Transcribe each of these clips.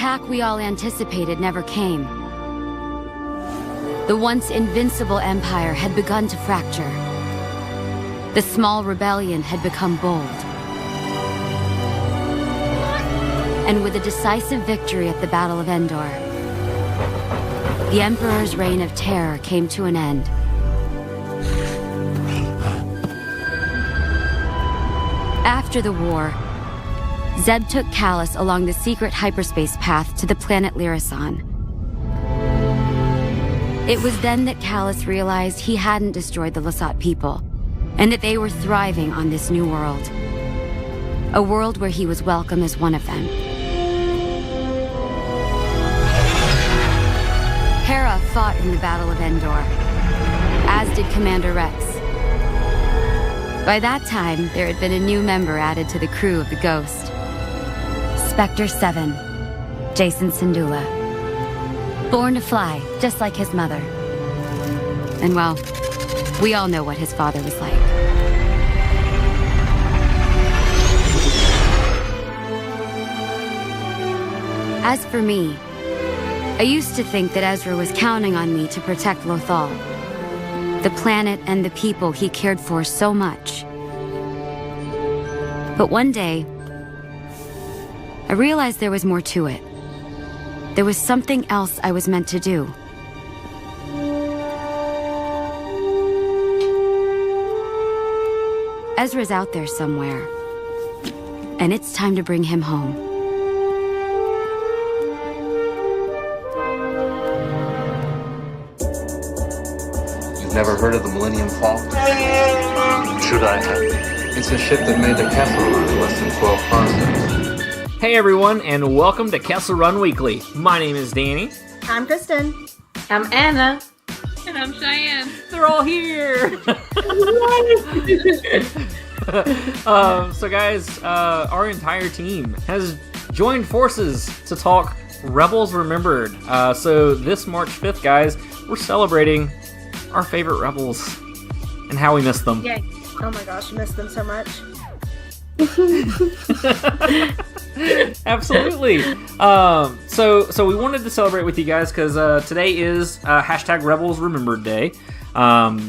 attack we all anticipated never came. The once invincible empire had begun to fracture. The small rebellion had become bold. And with a decisive victory at the Battle of Endor, the Emperor's reign of terror came to an end. After the war, Zeb took Callus along the secret hyperspace path to the planet Lyrasan. It was then that Callus realized he hadn't destroyed the Lasat people, and that they were thriving on this new world. A world where he was welcome as one of them. Hera fought in the Battle of Endor, as did Commander Rex. By that time, there had been a new member added to the crew of the Ghost. Spectre 7, Jason Syndulla. Born to fly, just like his mother. And well, we all know what his father was like. As for me, I used to think that Ezra was counting on me to protect Lothal, the planet and the people he cared for so much. But one day, I realized there was more to it. There was something else I was meant to do. Ezra's out there somewhere, and it's time to bring him home. You've never heard of the Millennium Falcon? Should I have? It's a ship that made the Kessel Run in less than 12 parsecs. Hey everyone, and welcome to Kessel Run Weekly. My name is Danny. I'm Kristen. I'm Anna. And I'm Cheyenne. They're all here! So guys, our entire team has joined forces to talk Rebels Remembered. So this March 5th, guys, we're celebrating our favorite Rebels and how we miss them. Yay. Oh my gosh, I miss them so much. Absolutely. So we wanted to celebrate with you guys because today is hashtag Rebels Remembered Day,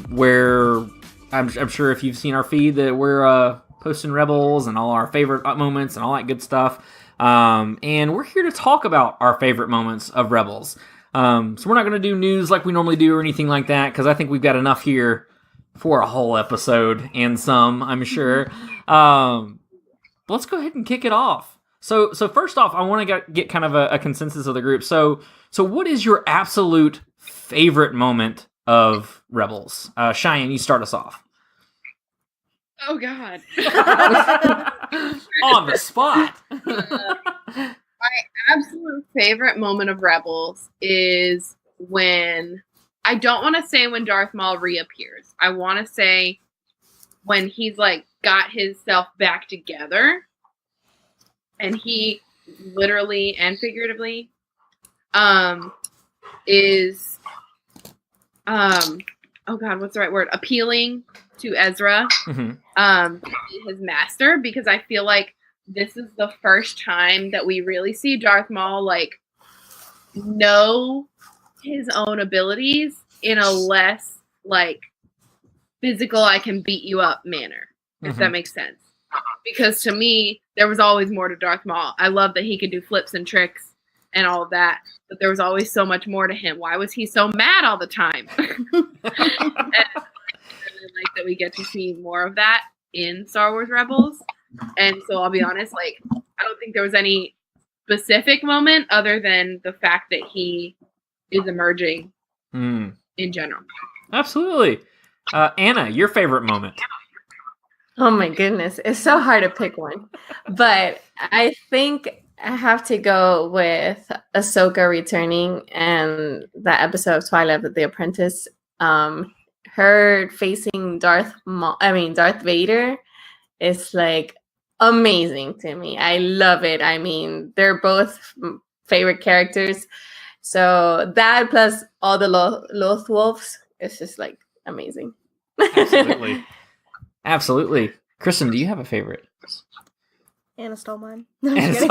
where I'm sure if you've seen our feed that we're posting Rebels and all our favorite moments and all that good stuff. And we're here to talk about our favorite moments of Rebels. So we're not going to do news like we normally do or anything like that because I think we've got enough here for a whole episode and some, I'm sure. Let's go ahead and kick it off. So first off, I want to get kind of a consensus of the group. So what is your absolute favorite moment of Rebels? Cheyenne, you start us off. Oh, God. On the spot. My absolute favorite moment of Rebels is when... I don't want to say when Darth Maul reappears. I want to say when he's, like, got himself back together. And he literally and figuratively is oh god, what's the right word? Appealing to Ezra, his master, because I feel like this is the first time that we really see Darth Maul like know his own abilities in a less like physical I can beat you up manner, if that makes sense. Because to me, there was always more to Darth Maul. I love that he could do flips and tricks and all of that, but there was always so much more to him. Why was he so mad all the time? And I really like that we get to see more of that in Star Wars Rebels. And so I'll be honest, like, I don't think there was any specific moment other than the fact that he is emerging in general. Absolutely. Anna, your favorite moment? Oh my goodness. It's so hard to pick one. But I think I have to go with Ahsoka returning and that episode of Twilight of the Apprentice. Her facing Darth Vader is like amazing to me. I love it. I mean, they're both favorite characters. So that plus all the Loth Wolves, it's just like amazing. Absolutely. Absolutely. Kristen, do you have a favorite? Anna stole mine. No, I'm just kidding.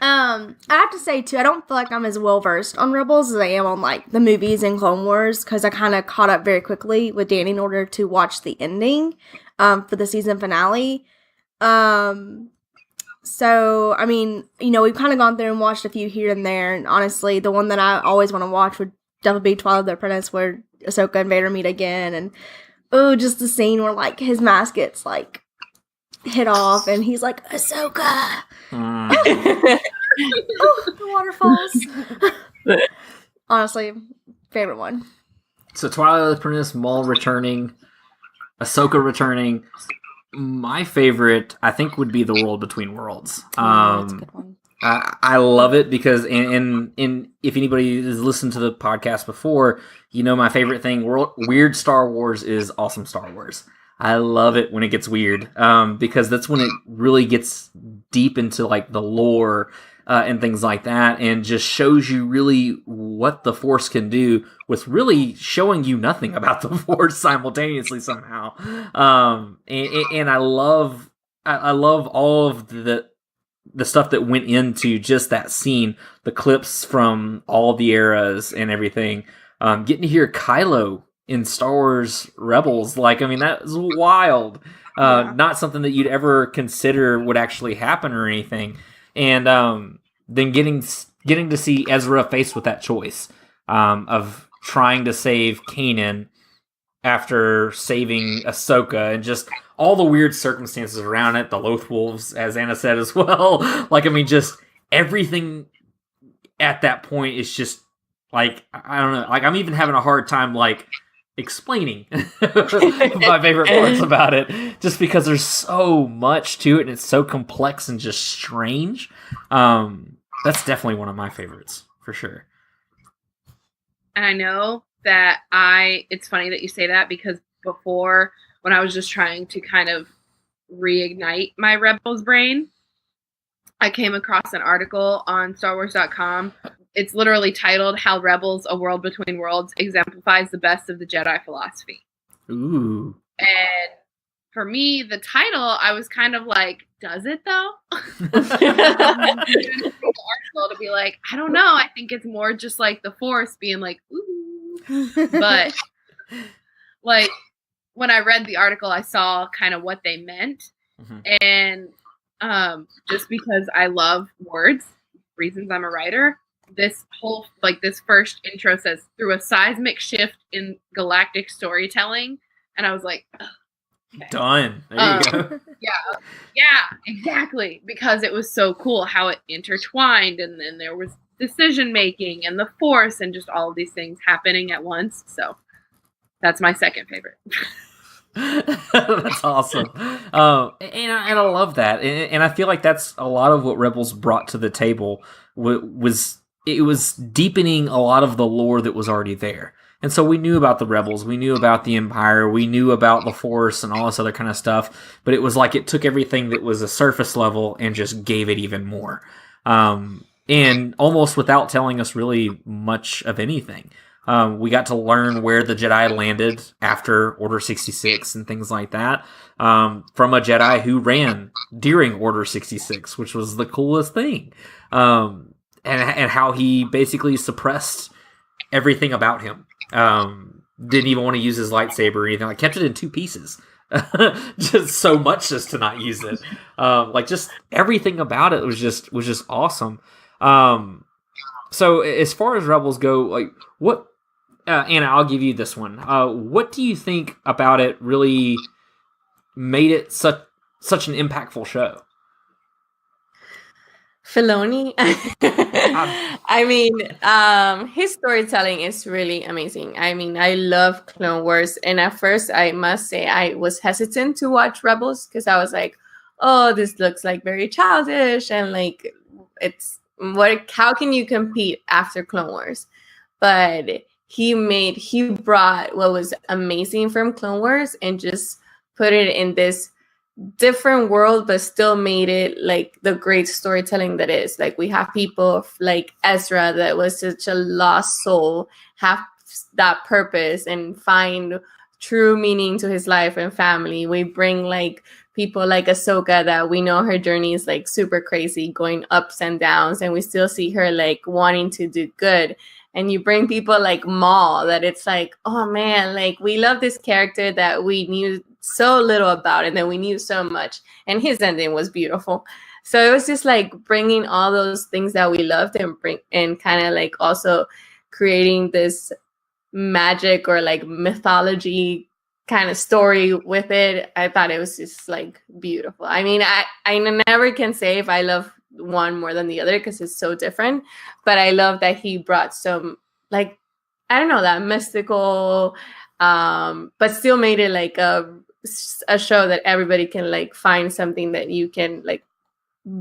I have to say too, I don't feel like I'm as well versed on Rebels as I am on like the movies and Clone Wars, because I kind of caught up very quickly with Danny in order to watch the ending for the season finale. So I mean, you know, we've kind of gone through and watched a few here and there, and honestly, the one that I always want to watch would definitely be Twilight of the Apprentice, where Ahsoka and Vader meet again, and just the scene where like his mask gets like hit off, and he's like, Ahsoka! Oh, the waterfalls. Honestly, favorite one. So Twilight of the Apprentice, Maul returning, Ahsoka returning. My favorite, I think, would be The World Between Worlds. That's a good one. I love it because, and if anybody has listened to the podcast before, you know my favorite thing, weird Star Wars is awesome Star Wars. I love it when it gets weird, because that's when it really gets deep into like the lore and things like that, and just shows you really what the Force can do with really showing you nothing about the Force simultaneously somehow. And I love all of the stuff that went into just that scene, the clips from all the eras and everything. Getting to hear Kylo in Star Wars Rebels, like, I mean, that was wild. Not something that you'd ever consider would actually happen or anything. And then getting to see Ezra faced with that choice of trying to save Kanan after saving Ahsoka, and just all the weird circumstances around it, the Loth Wolves, as Anna said as well. Like, I mean, just everything at that point is just, like, I don't know, like, I'm even having a hard time, like, explaining my favorite parts about it, just because there's so much to it, and it's so complex and just strange. That's definitely one of my favorites, for sure. And I know that it's funny that you say that, because before, when I was just trying to kind of reignite my Rebels brain, I came across an article on StarWars.com. It's literally titled "How Rebels: A World Between Worlds Exemplifies the Best of the Jedi Philosophy." Ooh. And for me, the title, I was kind of like, does it though? The article to be like, I don't know. I think it's more just like the Force being like, ooh. But like, when I read the article, I saw kind of what they meant. Mm-hmm. And just because I love words, reasons I'm a writer, this whole, like, this first intro says, through a seismic shift in galactic storytelling. And I was like, okay. Done. There you go. Yeah, exactly. Because it was so cool how it intertwined, and then there was decision making and the Force and just all of these things happening at once. So that's my second favorite. That's awesome. And I love that. And I feel like that's a lot of what Rebels brought to the table. It was deepening a lot of the lore that was already there. And so we knew about the Rebels, we knew about the Empire, we knew about the Force and all this other kind of stuff, but it was like it took everything that was a surface level and just gave it even more. And almost without telling us really much of anything. We got to learn where the Jedi landed after Order 66 and things like that, from a Jedi who ran during Order 66, which was the coolest thing. And how he basically suppressed everything about him. Didn't even want to use his lightsaber or anything. Like, kept it in two pieces. Just so much just to not use it. Like, just everything about it was just awesome. So as far as Rebels go, like, what, Anna, I'll give you this one. What do you think about it really made it such an impactful show? Filoni. I mean, his storytelling is really amazing. I mean, I love Clone Wars, and at first, I must say, I was hesitant to watch Rebels because I was like, "Oh, this looks like very childish," and like, how can you compete after Clone Wars? But he brought what was amazing from Clone Wars and just put it in this different world, but still made it like the great storytelling that is. Like, we have people like Ezra that was such a lost soul, have that purpose and find true meaning to his life and family. We bring like people like Ahsoka that we know her journey is like super crazy, going ups and downs, and we still see her like wanting to do good. And you bring people like Maul that it's like, oh man, like we love this character that we knew so little about and then we knew so much, and his ending was beautiful. So it was just like bringing all those things that we loved and kind of like also creating this magic or like mythology kind of story with it. I thought it was just like beautiful. I mean, I never can say if I love one more than the other because it's so different, but I love that he brought some like, I don't know, that mystical but still made it like a show that everybody can like find something that you can like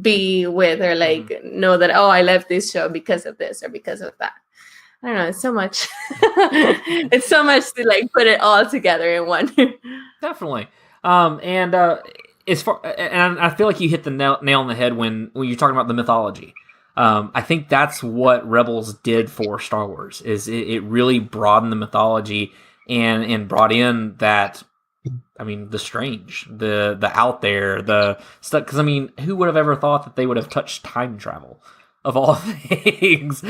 be with or like know that, oh, I left this show because of this or because of that. I don't know, it's so much it's so much to like put it all together in one. Definitely. As far, and I feel like you hit the nail on the head when you're talking about the mythology. I think that's what Rebels did for Star Wars. Is it really broadened the mythology and brought in that, I mean, the strange, the out there, the stuff. Because I mean, who would have ever thought that they would have touched time travel of all things,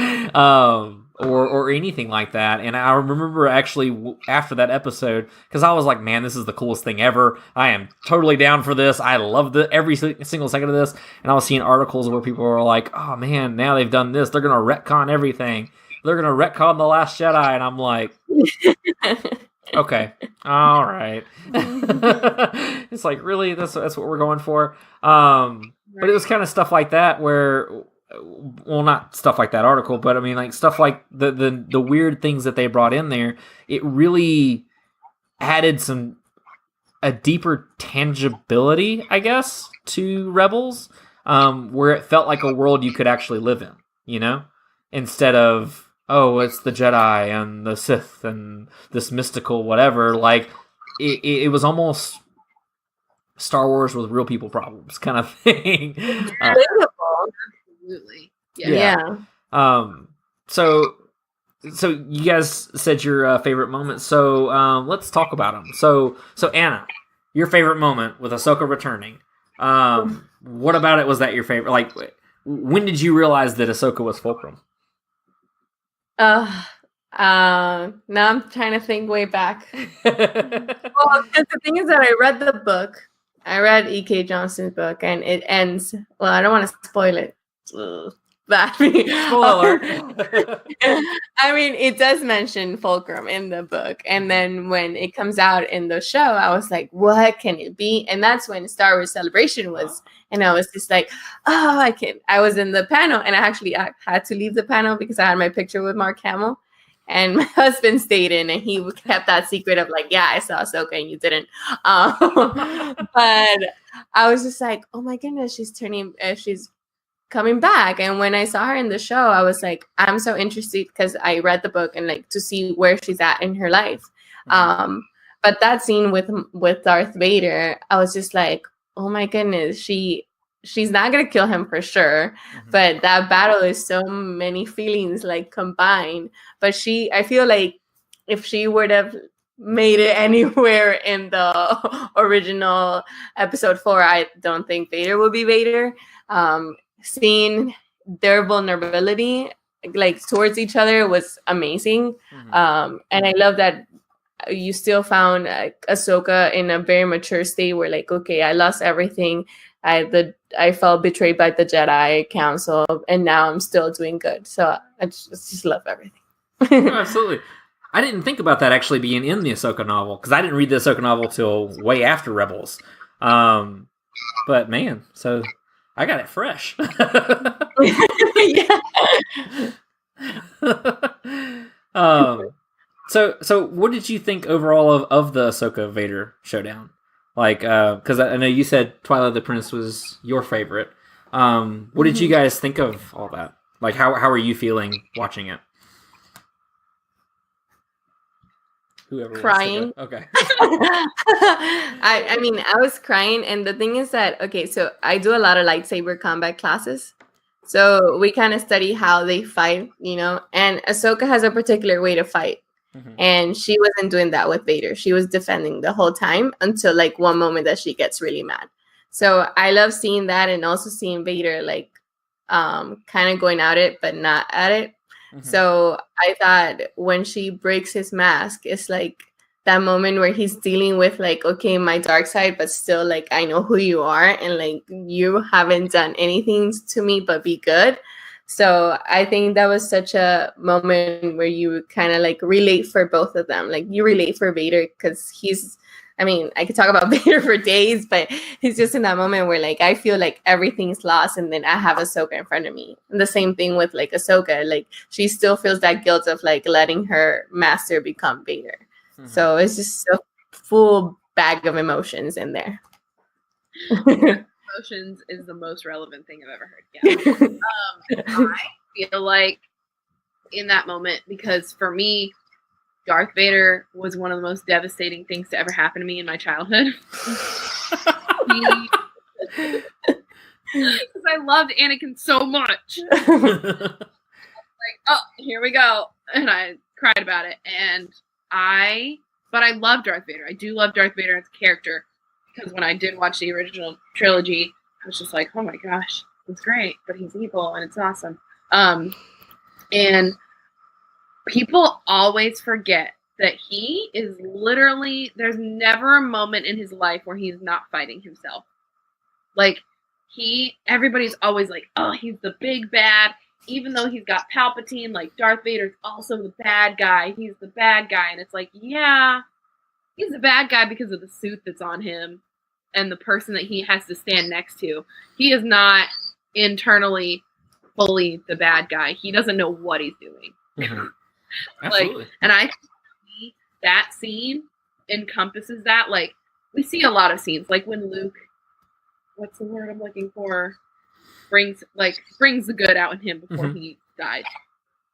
or anything like that? And I remember actually after that episode, because I was like, man, this is the coolest thing ever. I am totally down for this. I love every single second of this. And I was seeing articles where people were like, oh man, now they've done this. They're going to retcon everything. They're going to retcon The Last Jedi. And I'm like, okay, all right. It's like, really? That's what we're going for? But it was kind of stuff like that where, well, not stuff like that article, but I mean, like stuff like the weird things that they brought in there. It really added a deeper tangibility, I guess, to Rebels, where it felt like a world you could actually live in, you know, instead of, oh, it's the Jedi and the Sith and this mystical whatever. Like it was almost Star Wars with real people problems kind of thing. Absolutely. Yeah. So you guys said your favorite moment. So let's talk about them. So Anna, your favorite moment with Ahsoka returning. What about it was that your favorite? Like, when did you realize that Ahsoka was Fulcrum? Now I'm trying to think way back. Well, because the thing is that I read the book. I read E.K. Johnson's book, and it ends. Well, I don't want to spoil it. Spoiler. I mean, it does mention Fulcrum in the book, and then when it comes out in the show, I was like, "What can it be?" And that's when Star Wars Celebration was, and I was just like, "Oh, I can." I was in the panel, and I had to leave the panel because I had my picture with Mark Hamill, and my husband stayed in, and he kept that secret of like, "Yeah, I saw Ahsoka, and you didn't." But I was just like, "Oh my goodness, she's coming back." And when I saw her in the show, I was like, I'm so interested because I read the book and like to see where she's at in her life. But that scene with Darth Vader, I was just like, oh my goodness, she's not gonna kill him for sure. But that battle is so many feelings like combined. But I feel like if she would have made it anywhere in the original episode 4, I don't think Vader would be Vader. Seeing their vulnerability like towards each other was amazing. And I love that you still found Ahsoka in a very mature state where like, okay, I lost everything. I felt betrayed by the Jedi Council, and now I'm still doing good. So I just love everything. Oh, absolutely. I didn't think about that actually being in the Ahsoka novel, because I didn't read the Ahsoka novel till way after Rebels. But man, so I got it fresh. So what did you think overall of the Ahsoka Vader showdown? Like, because I know you said Twilight of the Prince was your favorite. What did you guys think of all that? Like, how are you feeling watching it? Whoever crying. Okay. I mean, I was crying, and the thing is that, okay, so I do a lot of lightsaber combat classes, so we kind of study how they fight, you know, and Ahsoka has a particular way to fight. And she wasn't doing that with Vader. She was defending the whole time until like one moment that she gets really mad. So I love seeing that, and also seeing Vader like kind of going at it but not at it. So I thought when she breaks his mask, it's like that moment where he's dealing with like, okay, my dark side, but still like I know who you are, and like you haven't done anything to me but be good. So I think that was such a moment where you kind of like relate for both of them. Like you relate for Vader because I mean, I could talk about Vader for days, but he's just in that moment where like I feel like everything's lost, and then I have Ahsoka in front of me. And the same thing with like Ahsoka, like she still feels that guilt of like letting her master become Vader. So it's just a full bag of emotions in there. Emotions is the most relevant thing I've ever heard. Yeah. I feel like in that moment, because for me, Darth Vader was one of the most devastating things to ever happen to me in my childhood. Because I loved Anakin so much. Like, oh, here we go. And I cried about it. But I love Darth Vader. I do love Darth Vader as a character. Because when I did watch the original trilogy, I was just like, oh my gosh, it's great. But he's evil and it's awesome. And people always forget that he is literally, there's never a moment in his life where he's not fighting himself. Like, everybody's always like, oh, he's the big bad. Even though he's got Palpatine, like, Darth Vader's also the bad guy. He's the bad guy. And it's like, yeah, he's the bad guy because of the suit that's on him and the person that he has to stand next to. He is not internally fully the bad guy. He doesn't know what he's doing. Absolutely. Like, and I think that scene encompasses that. Like, we see a lot of scenes, like when Luke, what's the word I'm looking for, brings the good out in him before he died.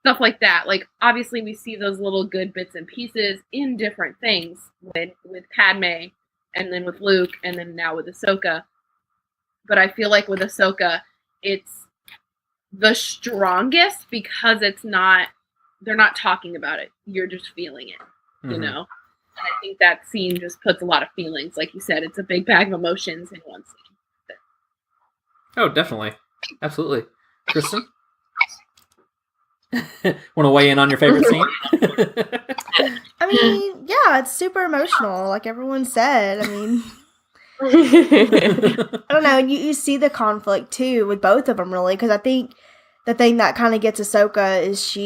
Stuff like that. Like, obviously we see those little good bits and pieces in different things with Padme, and then with Luke, and then now with Ahsoka. But I feel like with Ahsoka, it's the strongest because they're not talking about it. You're just feeling it, you know? And I think that scene just puts a lot of feelings. Like you said, it's a big bag of emotions in one scene. Oh, definitely. Absolutely. Kristen? Want to weigh in on your favorite scene? I mean, yeah, it's super emotional, like everyone said. I mean, I don't know. You see the conflict, too, with both of them, really, because I think the thing that kind of gets Ahsoka is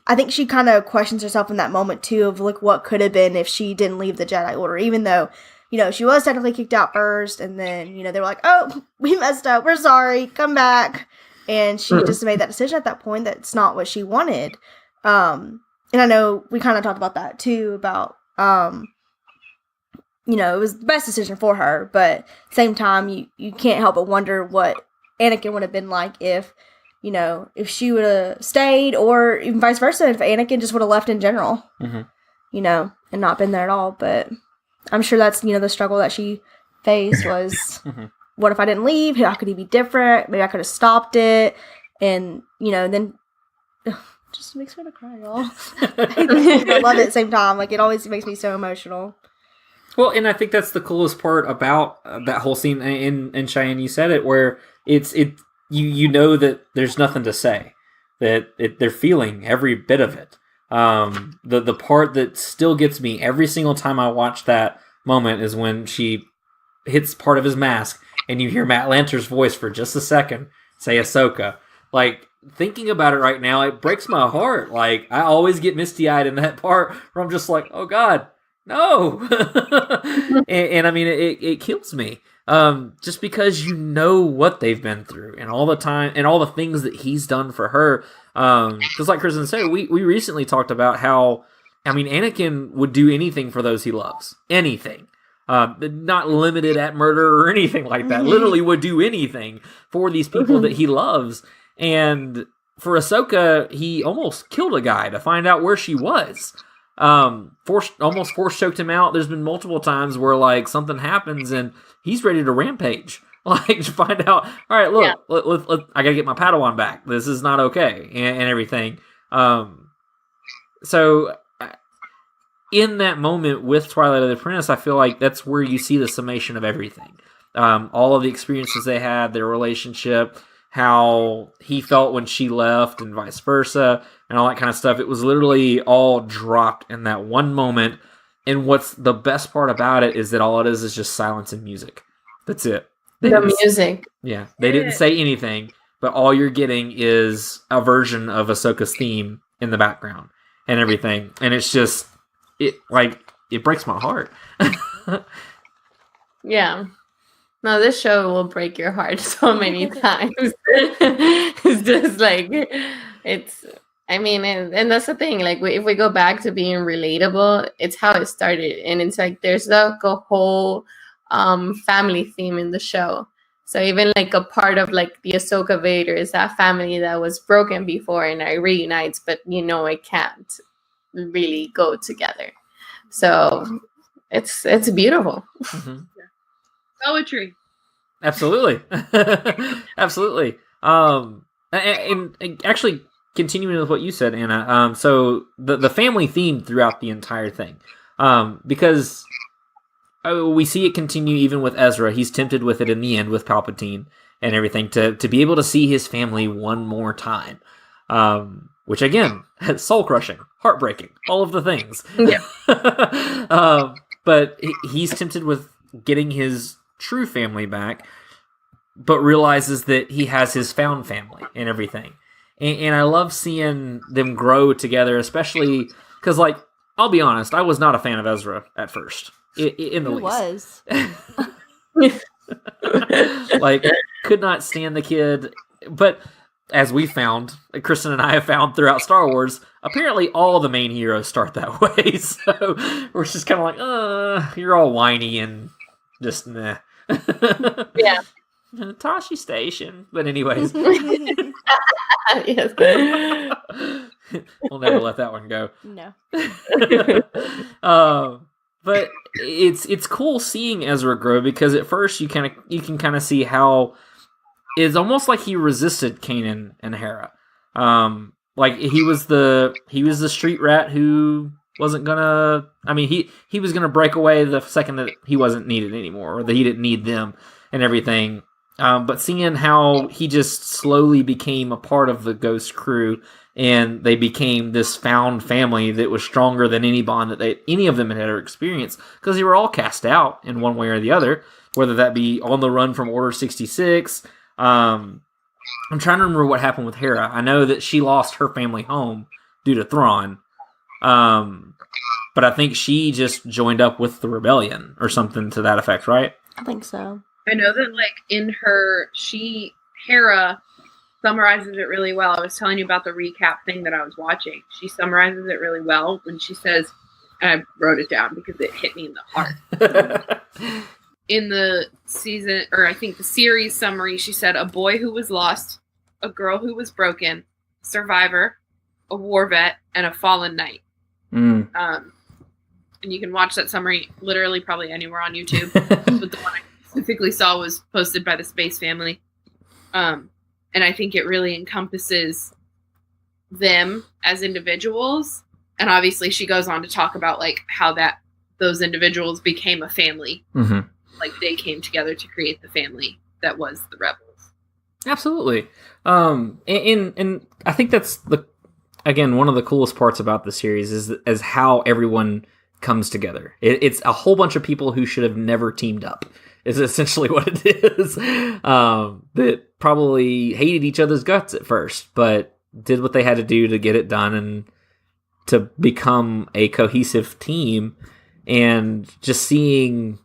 I think she kind of questions herself in that moment, too, of, like, what could have been if she didn't leave the Jedi Order, even though, you know, she was technically kicked out first, and then, you know, they were like, oh, we messed up, we're sorry, come back. And she just made that decision at that point that it's not what she wanted. And I know we kind of talked about that too, about, you know, it was the best decision for her. But at the same time, you can't help but wonder what Anakin would have been like if, you know, if she would have stayed, or even vice versa, if Anakin just would have left in general, you know, and not been there at all. But I'm sure that's, you know, the struggle that she faced was... What if I didn't leave? How could he be different? Maybe I could have stopped it. And, you know, then just makes me want to cry, y'all. I love it at the same time. Like, it always makes me so emotional. Well, and I think that's the coolest part about that whole scene. In Cheyenne, you said it, where you know that there's nothing to say. That they're feeling every bit of it. The part that still gets me every single time I watch that moment is when she hits part of his mask, and you hear Matt Lanter's voice for just a second say Ahsoka. Like, thinking about it right now, it breaks my heart. Like, I always get misty-eyed in that part where I'm just like, oh God, no. and I mean, it kills me. Just because you know what they've been through and all the time and all the things that he's done for her. Because like Kristen said, we recently talked about how, I mean, Anakin would do anything for those he loves. Anything. Not limited at murder or anything like that. Literally would do anything for these people that he loves. And for Ahsoka, he almost killed a guy to find out where she was. Almost force choked him out. There's been multiple times where like something happens and he's ready to rampage. Like, to find out, all right, look, I gotta get my Padawan back. This is not okay, and everything. So in that moment with Twilight of the Apprentice, I feel like that's where you see the summation of everything. All of the experiences they had, their relationship, how he felt when she left and vice versa, and all that kind of stuff. It was literally all dropped in that one moment. And what's the best part about it is that all it is just silence and music. That's it. The music. Yeah. They didn't say anything, but all you're getting is a version of Ahsoka's theme in the background and everything. And it's just, it breaks my heart. Yeah. No, this show will break your heart so many times. It's just like, and that's the thing. Like, if we go back to being relatable, it's how it started. And it's like, there's like a whole family theme in the show. So even like a part of like the Ahsoka Vader is that family that was broken before and it reunites, but it can't really go together. So it's beautiful. Mm-hmm. Poetry. Absolutely. Absolutely. And actually continuing with what you said, Anna, so the family theme throughout the entire thing, because we see it continue even with Ezra. He's tempted with it in the end with Palpatine and everything to be able to see his family one more time, which again, soul crushing, heartbreaking, all of the things. Yeah. But he's tempted with getting his true family back, but realizes that he has his found family and everything. And I love seeing them grow together, especially because, like, I'll be honest, I was not a fan of Ezra at first. In the least. Like, could not stand the kid. But as we found, Kristen and I have found throughout Star Wars, apparently all the main heroes start that way. So we're just kind of like, you're all whiny and just meh. Yeah. Tashi Station. But anyways. Yes. We'll never let that one go. No. But it's cool seeing Ezra grow, because at first you can kind of see how it's almost like he resisted Kanan and Hera. Like he was the street rat who wasn't gonna. I mean, he was gonna break away the second that he wasn't needed anymore, or that he didn't need them and everything. But seeing how he just slowly became a part of the Ghost crew, and they became this found family that was stronger than any bond that any of them had ever experienced, because they were all cast out in one way or the other, whether that be on the run from Order 66. I'm trying to remember what happened with Hera. I know that she lost her family home due to Thrawn, but I think she just joined up with the rebellion or something to that effect, right? I think so. I know that, like, in Hera summarizes it really well. I was telling you about the recap thing that I was watching. She summarizes it really well when she says, and I wrote it down because it hit me in the heart. In the season, or I think the series summary, she said, a boy who was lost, a girl who was broken, survivor, a war vet, and a fallen knight. Mm. And you can watch that summary literally probably anywhere on YouTube. But the one I specifically saw was posted by the Space Family. And I think it really encompasses them as individuals. And obviously she goes on to talk about like how those individuals became a family. Mm-hmm. Like they came together to create the family that was the Rebels. Absolutely. And I think that's again, one of the coolest parts about the series is how everyone comes together. It's a whole bunch of people who should have never teamed up, is essentially what it is. That probably hated each other's guts at first, but did what they had to do to get it done and to become a cohesive team. And just seeing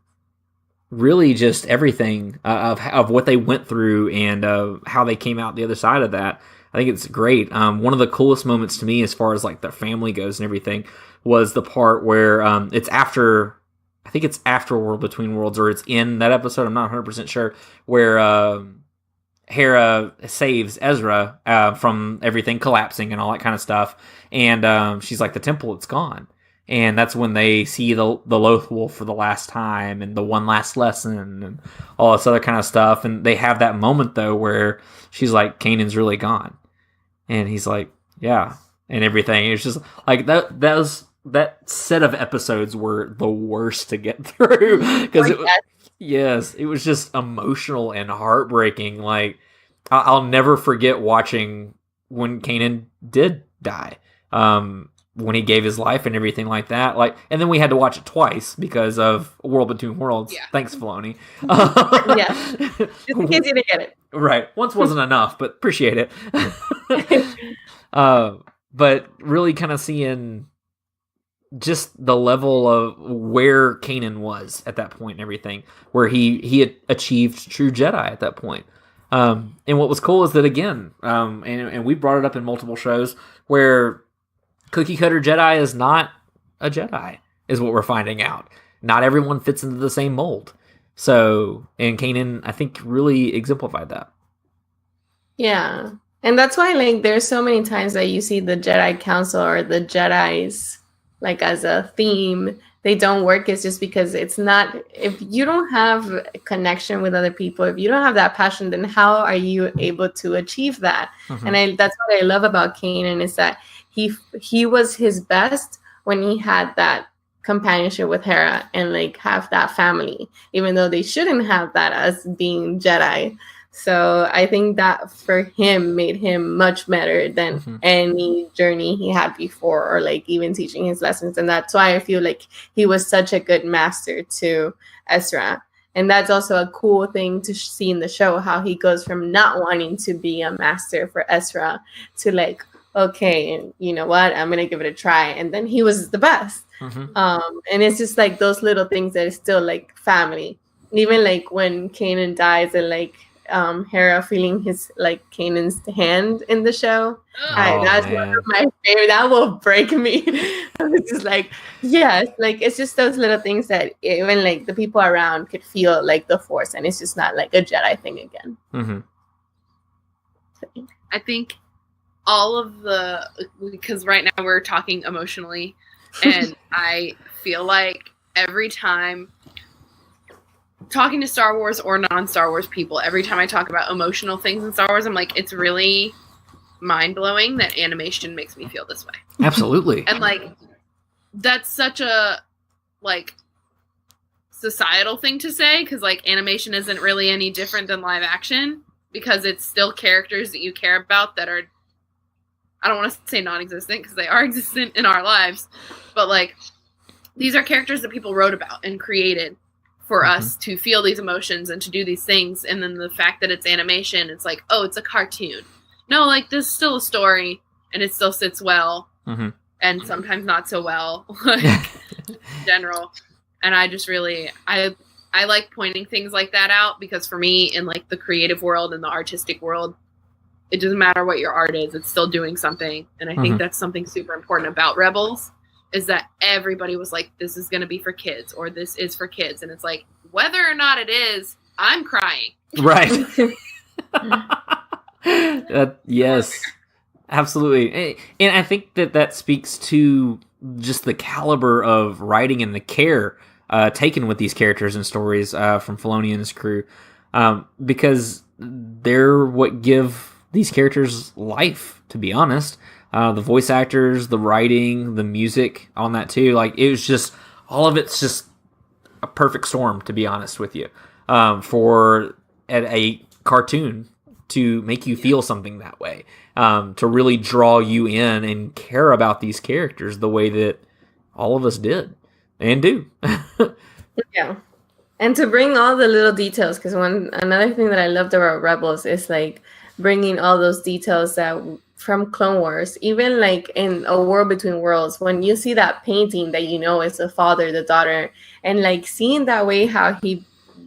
really just everything of what they went through and how they came out the other side of that. I think it's great. One of the coolest moments to me, as far as like their family goes and everything, was the part where it's after, I think it's after World Between Worlds, or it's in that episode, I'm not 100% sure, where Hera saves Ezra from everything collapsing and all that kind of stuff. And she's like, the temple, it's gone. And that's when they see the Loth Wolf for the last time and the one last lesson and all this other kind of stuff. And they have that moment, though, where she's like, Kanan's really gone. And he's like, yeah, and everything. It's just like that was that set of episodes were the worst to get through because it was just emotional and heartbreaking. Like I'll never forget watching when Kanan did die, when he gave his life and everything like that. Like, and then we had to watch it twice because of A World Between Worlds. Yeah. Thanks, Filoni. Yeah, just in case you didn't get it. Right, once wasn't enough, but appreciate it. But really, kind of seeing just the level of where Kanan was at that point and everything, where he had achieved true Jedi at that point. And what was cool is that, again, and we brought it up in multiple shows, where cookie cutter Jedi is not a Jedi, is what we're finding out. Not everyone fits into the same mold. So, and Kanan, I think, really exemplified that. Yeah. And that's why, like, there's so many times that you see the Jedi Council or the Jedis, like, as a theme. They don't work. It's just because it's not, if you don't have a connection with other people, if you don't have that passion, then how are you able to achieve that? Mm-hmm. And that's what I love about Kanan, is that he was his best when he had that companionship with Hera and, like, have that family, even though they shouldn't have that as being Jedi. So I think that for him made him much better than any journey he had before, or like even teaching his lessons. And that's why I feel like he was such a good master to Ezra. And that's also a cool thing to see in the show, how he goes from not wanting to be a master for Ezra to like, okay, and you know what, I'm gonna give it a try. And then he was the best. And it's just like those little things that is still like family. Even like when Kanan dies and like Hera feeling his like Kanan's hand in the show. That's one of my favorite. That will break me. It's just like, yes, like it's just those little things that even like the people around could feel like the Force, and it's just not like a Jedi thing again. I think all of the, because right now we're talking emotionally, and I feel like every time talking to Star Wars or non-Star Wars people, every time I talk about emotional things in Star Wars, I'm like, it's really mind-blowing that animation makes me feel this way. Absolutely. And like, that's such a like societal thing to say, because like animation isn't really any different than live action, because it's still characters that you care about that are, I don't want to say non-existent because they are existent in our lives, but like these are characters that people wrote about and created for us to feel these emotions and to do these things. And then the fact that it's animation, it's like, oh, it's a cartoon. No, like this is still a story, and it still sits well, and sometimes not so well, like in general. And I just really, I like pointing things like that out, because for me, in like the creative world and the artistic world, it doesn't matter what your art is, it's still doing something. And I think that's something super important about Rebels, is that everybody was like, this is going to be for kids, or this is for kids. And it's like, whether or not it is, I'm crying. Right. Yes, absolutely. And I think that speaks to just the caliber of writing and the care taken with these characters and stories from Filoni and his crew, because they're what give these characters life, to be honest. The voice actors, the writing, the music on that too. Like, it was just, all of it's just a perfect storm, to be honest with you, for a cartoon to make you feel something that way, to really draw you in and care about these characters the way that all of us did and do. Yeah. And to bring all the little details, because another thing that I loved about Rebels is like bringing all those details that from Clone Wars, even like in A World Between Worlds, when you see that painting that you know is the father, the daughter, and like seeing that way how he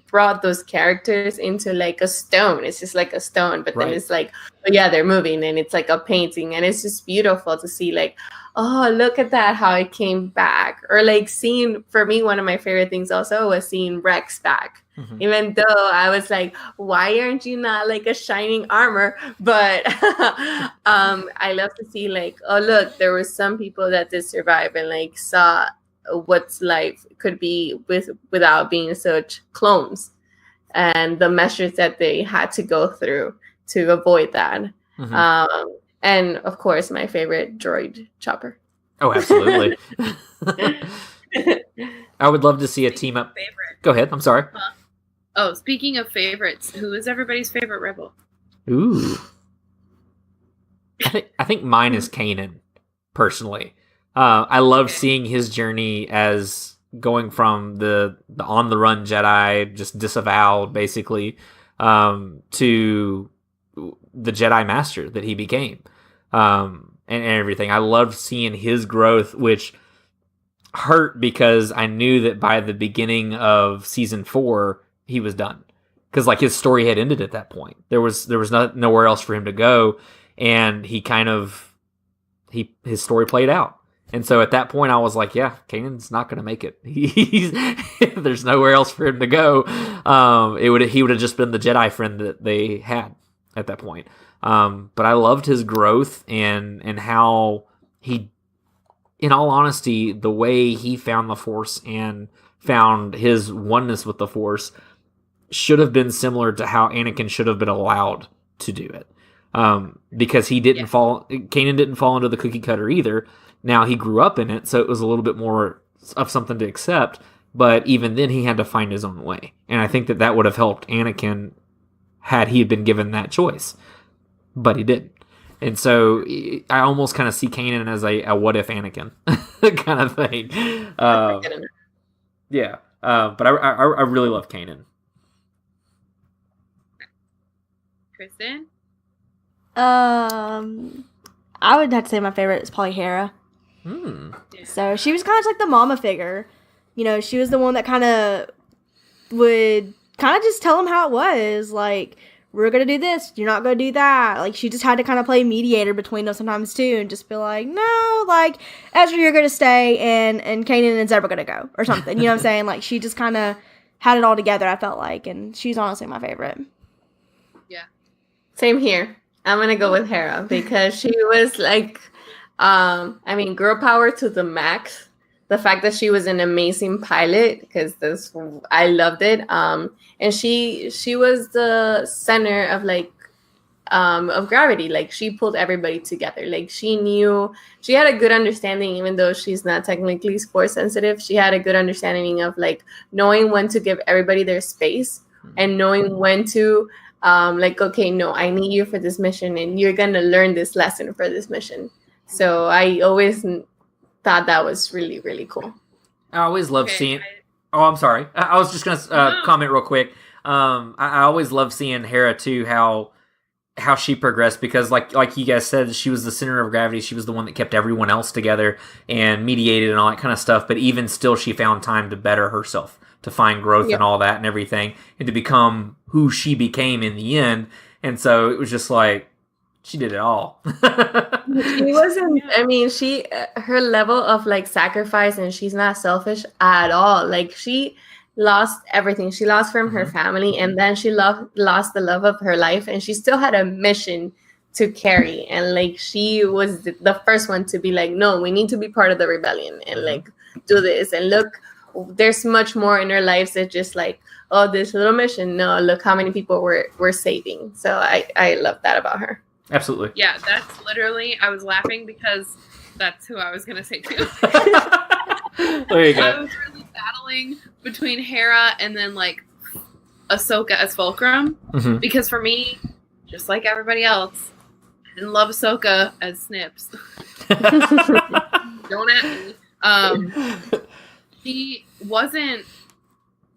brought those characters into like a stone. It's just like a stone, but then it's like, oh yeah, they're moving, and it's like a painting, and it's just beautiful to see like, oh, look at that, how it came back. Or like seeing, for me, one of my favorite things also was seeing Rex back. Even though I was like, why aren't you not like a shining armor? But I love to see like, oh, look, there were some people that did survive and like saw what's life could be without being such clones, and the measures that they had to go through to avoid that. And of course, my favorite droid, Chopper. Oh, absolutely. I would love to see a team up. Favorite. Go ahead. I'm sorry. Oh, speaking of favorites, who is everybody's favorite rebel? Ooh. I think mine is Kanan, personally. I love seeing his journey as going from the on the run Jedi, just disavowed basically, to the Jedi Master that he became, and everything. I loved seeing his growth, which hurt because I knew that by the beginning of season 4 he was done, because like his story had ended at that point. There was nowhere else for him to go, and his story played out. And so at that point, I was like, "Yeah, Kanan's not going to make it. There's nowhere else for him to go. He would have just been the Jedi friend that they had at that point." But I loved his growth and how he, in all honesty, the way he found the Force and found his oneness with the Force should have been similar to how Anakin should have been allowed to do it. Because Kanan didn't fall into the cookie cutter either. Now he grew up in it, so it was a little bit more of something to accept. But even then, he had to find his own way, and I think that would have helped Anakin had he been given that choice. But he didn't, and so I almost kind of see Kanan as a what if Anakin kind of thing. Yeah, but I really love Kanan. Kristen? I would have to say my favorite is probably Hera. So she was kind of like the mama figure. You know, she was the one that kind of would kind of just tell him how it was. Like, we're going to do this. You're not going to do that. Like, she just had to kind of play mediator between them sometimes, too. And just be like, no, like, Ezra, you're going to stay. And Kanan and Zebra going to go. Or something. You know what I'm saying? Like, she just kind of had it all together, I felt like. And she's honestly my favorite. Yeah. Same here. I'm going to go with Hera because she was like, girl power to the max. The fact that she was an amazing pilot, because I loved it. And she was the center of of gravity. Like, she pulled everybody together. Like, she had a good understanding, even though she's not technically Force sensitive. She had a good understanding of like knowing when to give everybody their space and knowing when to okay, no, I need you for this mission, and you're gonna learn this lesson for this mission. So I always thought that was really, really cool. I always love seeing. Oh, I'm sorry. I was just gonna comment real quick. I always love seeing Hera too. How she progressed, because like you guys said, she was the center of gravity. She was the one that kept everyone else together and mediated and all that kind of stuff. But even still, she found time to better herself, to find growth and all that and everything, and to become who she became in the end. And so it was just like, she did it all. She wasn't, her level of like sacrifice, and she's not selfish at all. Like, she lost everything. She lost from her family, and then she lost the love of her life, and she still had a mission to carry. And like, she was the first one to be like, no, we need to be part of the rebellion and like do this. And look, there's much more in our lives than just like, oh, this little mission. No, look how many people we're saving. So I love that about her. Absolutely. Yeah, that's literally, I was laughing because that's who I was going to say too. There you go. I was really battling between Hera and then like Ahsoka as Fulcrum, because for me, just like everybody else, I didn't love Ahsoka as Snips. Don't at me. She wasn't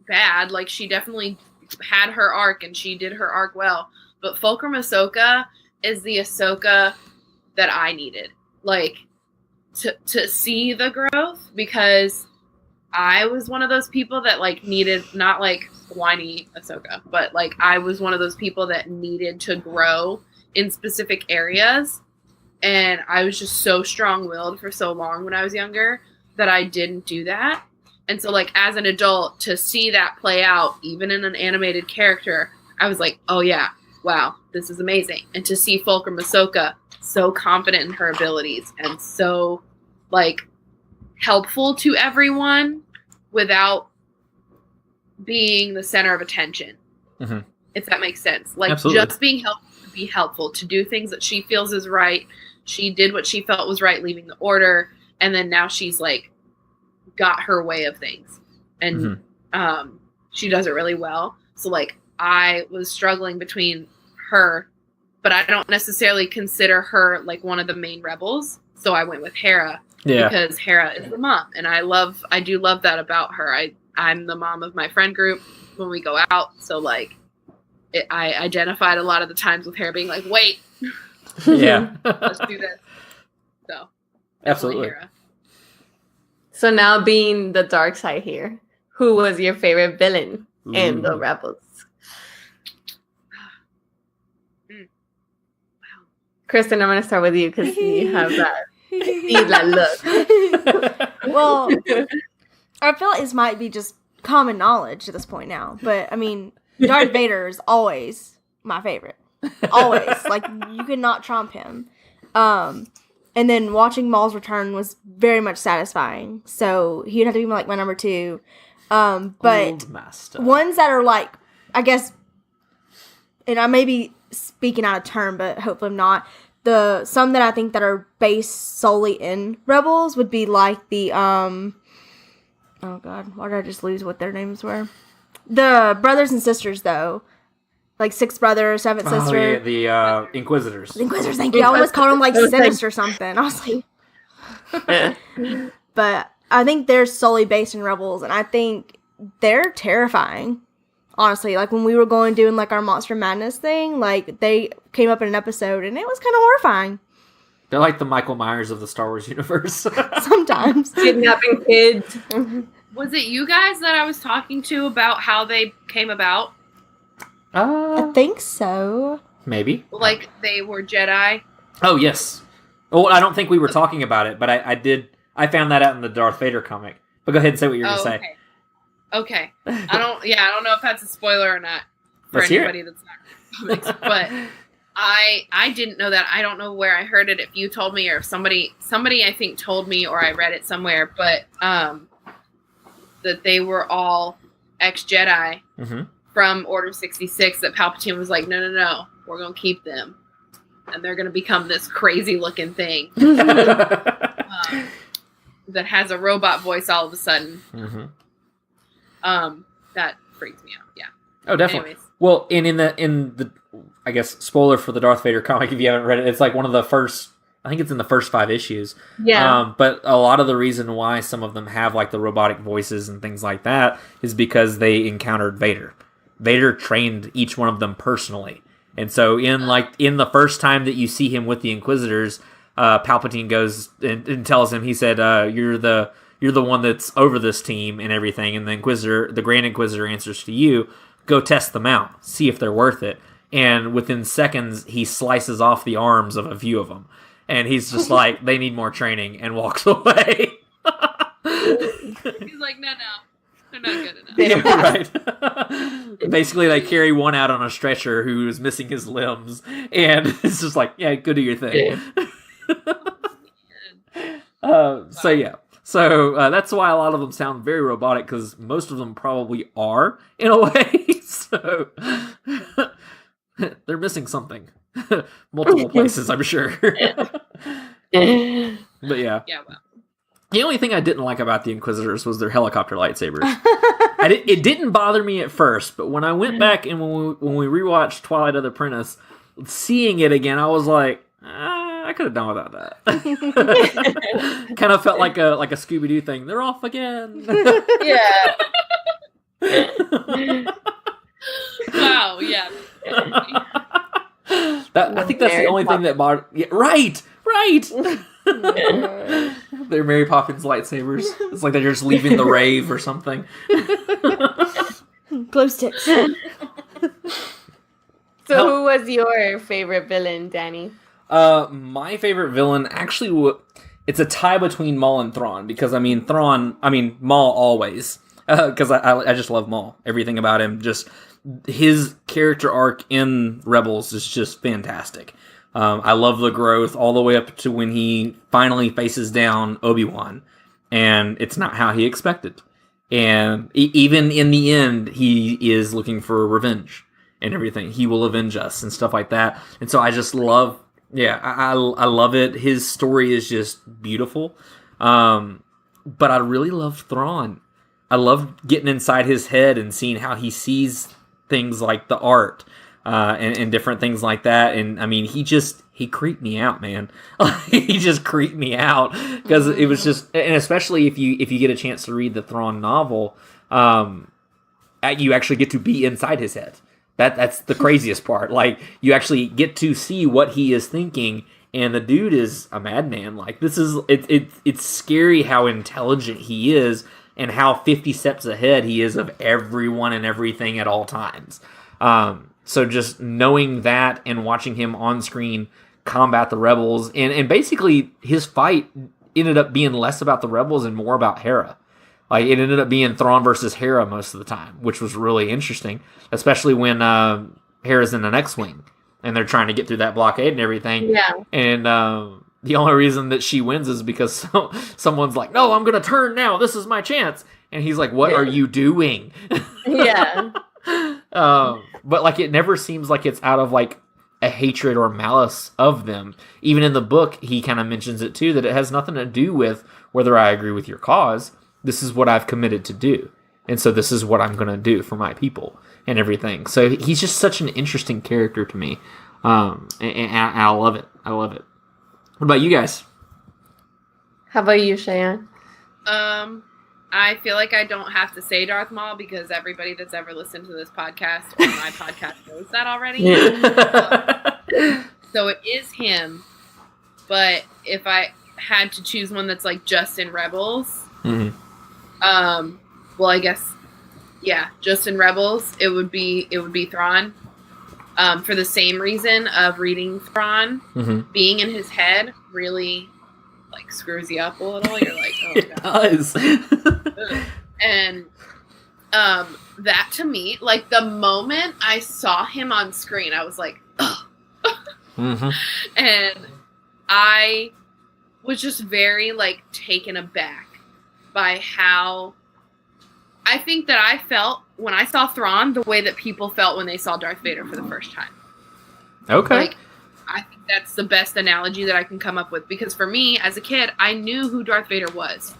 bad. Like, she definitely had her arc and she did her arc well. But Fulcrum Ahsoka is the Ahsoka that I needed. Like, to see the growth, because I was one of those people that like needed, not like whiny Ahsoka, but like I was one of those people that needed to grow in specific areas. And I was just so strong-willed for so long when I was younger that I didn't do that. And so like as an adult, to see that play out, even in an animated character, I was like, oh yeah, wow, this is amazing. And to see Fulcrum Ahsoka so confident in her abilities and so like helpful to everyone without being the center of attention, if that makes sense. Like, absolutely. Just being helpful to be helpful, to do things that she feels is right. She did what she felt was right, leaving the order. and then now she's like got her way of things, and she does it really well. So like I was struggling between her, but I don't necessarily consider her like one of the main rebels. So I went with Hera because Hera is the mom, and I do love that about her. I'm the mom of my friend group when we go out. So like I identified a lot of the times with Hera being like, wait, let's do this. So absolutely. Hera. So now being the dark side here, who was your favorite villain in the Rebels? Kristen, I'm going to start with you because you have that look. Well, I feel like this might be just common knowledge at this point now, but I mean, Darth Vader is always my favorite. Always. Like, you could not trump him. And then watching Maul's return was very much satisfying. So he'd have to be like my number 2. But ones that are like, I guess, and I may be speaking out of turn, but hopefully I'm not. Some that I think that are based solely in Rebels would be like the, oh god, why did I just lose what their names were? The brothers and sisters, though. Like 6th brother, 7th sister. Oh, yeah, the Inquisitors. The Inquisitors, thank you. I almost called them like Sinister or something. I was like... But I think they're solely based in Rebels, and I think they're terrifying. Honestly, like when we were doing like our Monster Madness thing, like they came up in an episode, and it was kind of horrifying. They're like the Michael Myers of the Star Wars universe. Sometimes. Kidnapping kids. Was it you guys that I was talking to about how they came about? I think so. Maybe. Like they were Jedi? Oh, yes. Oh, I don't think we were talking about it, but I found that out in the Darth Vader comic. But go ahead and say what you're going to say. Okay. I don't know if that's a spoiler or not for anybody that's not comics, but I didn't know that. I don't know where I heard it, if you told me or if somebody I think told me, or I read it somewhere, but that they were all ex-Jedi from Order 66, that Palpatine was like, no, we're going to keep them. And they're going to become this crazy looking thing that has a robot voice all of a sudden. That freaks me out. Yeah. Oh, definitely. Anyways. Well, and in the I guess spoiler for the Darth Vader comic, if you haven't read it, it's like one of the first. I think it's in the first 5 issues. Yeah. But a lot of the reason why some of them have like the robotic voices and things like that is because they encountered Vader. Vader trained each one of them personally, and so in the first time that you see him with the Inquisitors, Palpatine goes and tells him, he said, "You're the one that's over this team and everything." And the Grand Inquisitor answers to you, "Go test them out, see if they're worth it." And within seconds, he slices off the arms of a few of them, and he's just like, "They need more training," and walks away. He's like, no, they're not good enough. Yeah, right. Basically, they carry one out on a stretcher who is missing his limbs, and it's just like, yeah, go do your thing. So yeah. So that's why a lot of them sound very robotic, because most of them probably are, in a way. So they're missing something. Multiple places, I'm sure. But yeah. Yeah, well. The only thing I didn't like about the Inquisitors was their helicopter lightsabers. It didn't bother me at first, but when I went back and when we rewatched Twilight of the Apprentice, seeing it again, I was like, I could have done without that. Kind of felt like a Scooby-Doo thing. They're off again. Yeah. Wow, yeah. I think that's the only thing that bothered. Yeah, right. They're Mary Poppins lightsabers. It's like they're just leaving the rave or something. Glow sticks. So who was your favorite villain, Danny? My favorite villain actually it's a tie between Maul and Thrawn, because Maul always, because I just love Maul. Everything about him, just his character arc in Rebels is just fantastic. I love the growth all the way up to when he finally faces down Obi-Wan, and it's not how he expected. And even in the end, he is looking for revenge and everything. He will avenge us and stuff like that. And so I just love, I love it. His story is just beautiful. But I really loved Thrawn. I loved getting inside his head and seeing how he sees things like the art and different things like that. And I mean, he creeped me out, man. He just creeped me out because it was just, and especially if you get a chance to read the Thrawn novel, you actually get to be inside his head. That's the craziest part. Like, you actually get to see what he is thinking, and the dude is a madman. Like, it's scary how intelligent he is and how 50 steps ahead he is of everyone and everything at all times. So just knowing that and watching him on screen combat the rebels, and basically his fight ended up being less about the rebels and more about Hera. Like, it ended up being Thrawn versus Hera most of the time, which was really interesting, especially when Hera's in an X-Wing and they're trying to get through that blockade and everything. Yeah. And the only reason that she wins is because someone's like, no, I'm going to turn now. This is my chance. And he's like, what are you doing? Yeah. But like, it never seems like it's out of like a hatred or malice of them. Even in the book, he kind of mentions it too, that it has nothing to do with whether I agree with your cause. This is what I've committed to do. And so this is what I'm going to do for my people and everything. So he's just such an interesting character to me. And I love it. I love it. What about you guys? How about you, Cheyenne? I feel like I don't have to say Darth Maul because everybody that's ever listened to this podcast or my podcast knows that already. So it is him. But if I had to choose one that's like just in Rebels, well, I guess, yeah, just in Rebels, it would be Thrawn. For the same reason of reading Thrawn, being in his head really like screws you up a little. You're like, oh it god. Does. And that to me, like the moment I saw him on screen, I was like, ugh. And I was just very like taken aback by how I think that I felt when I saw Thrawn the way that people felt when they saw Darth Vader for the first time. Okay. Like, I think that's the best analogy that I can come up with. Because for me, as a kid, I knew who Darth Vader was.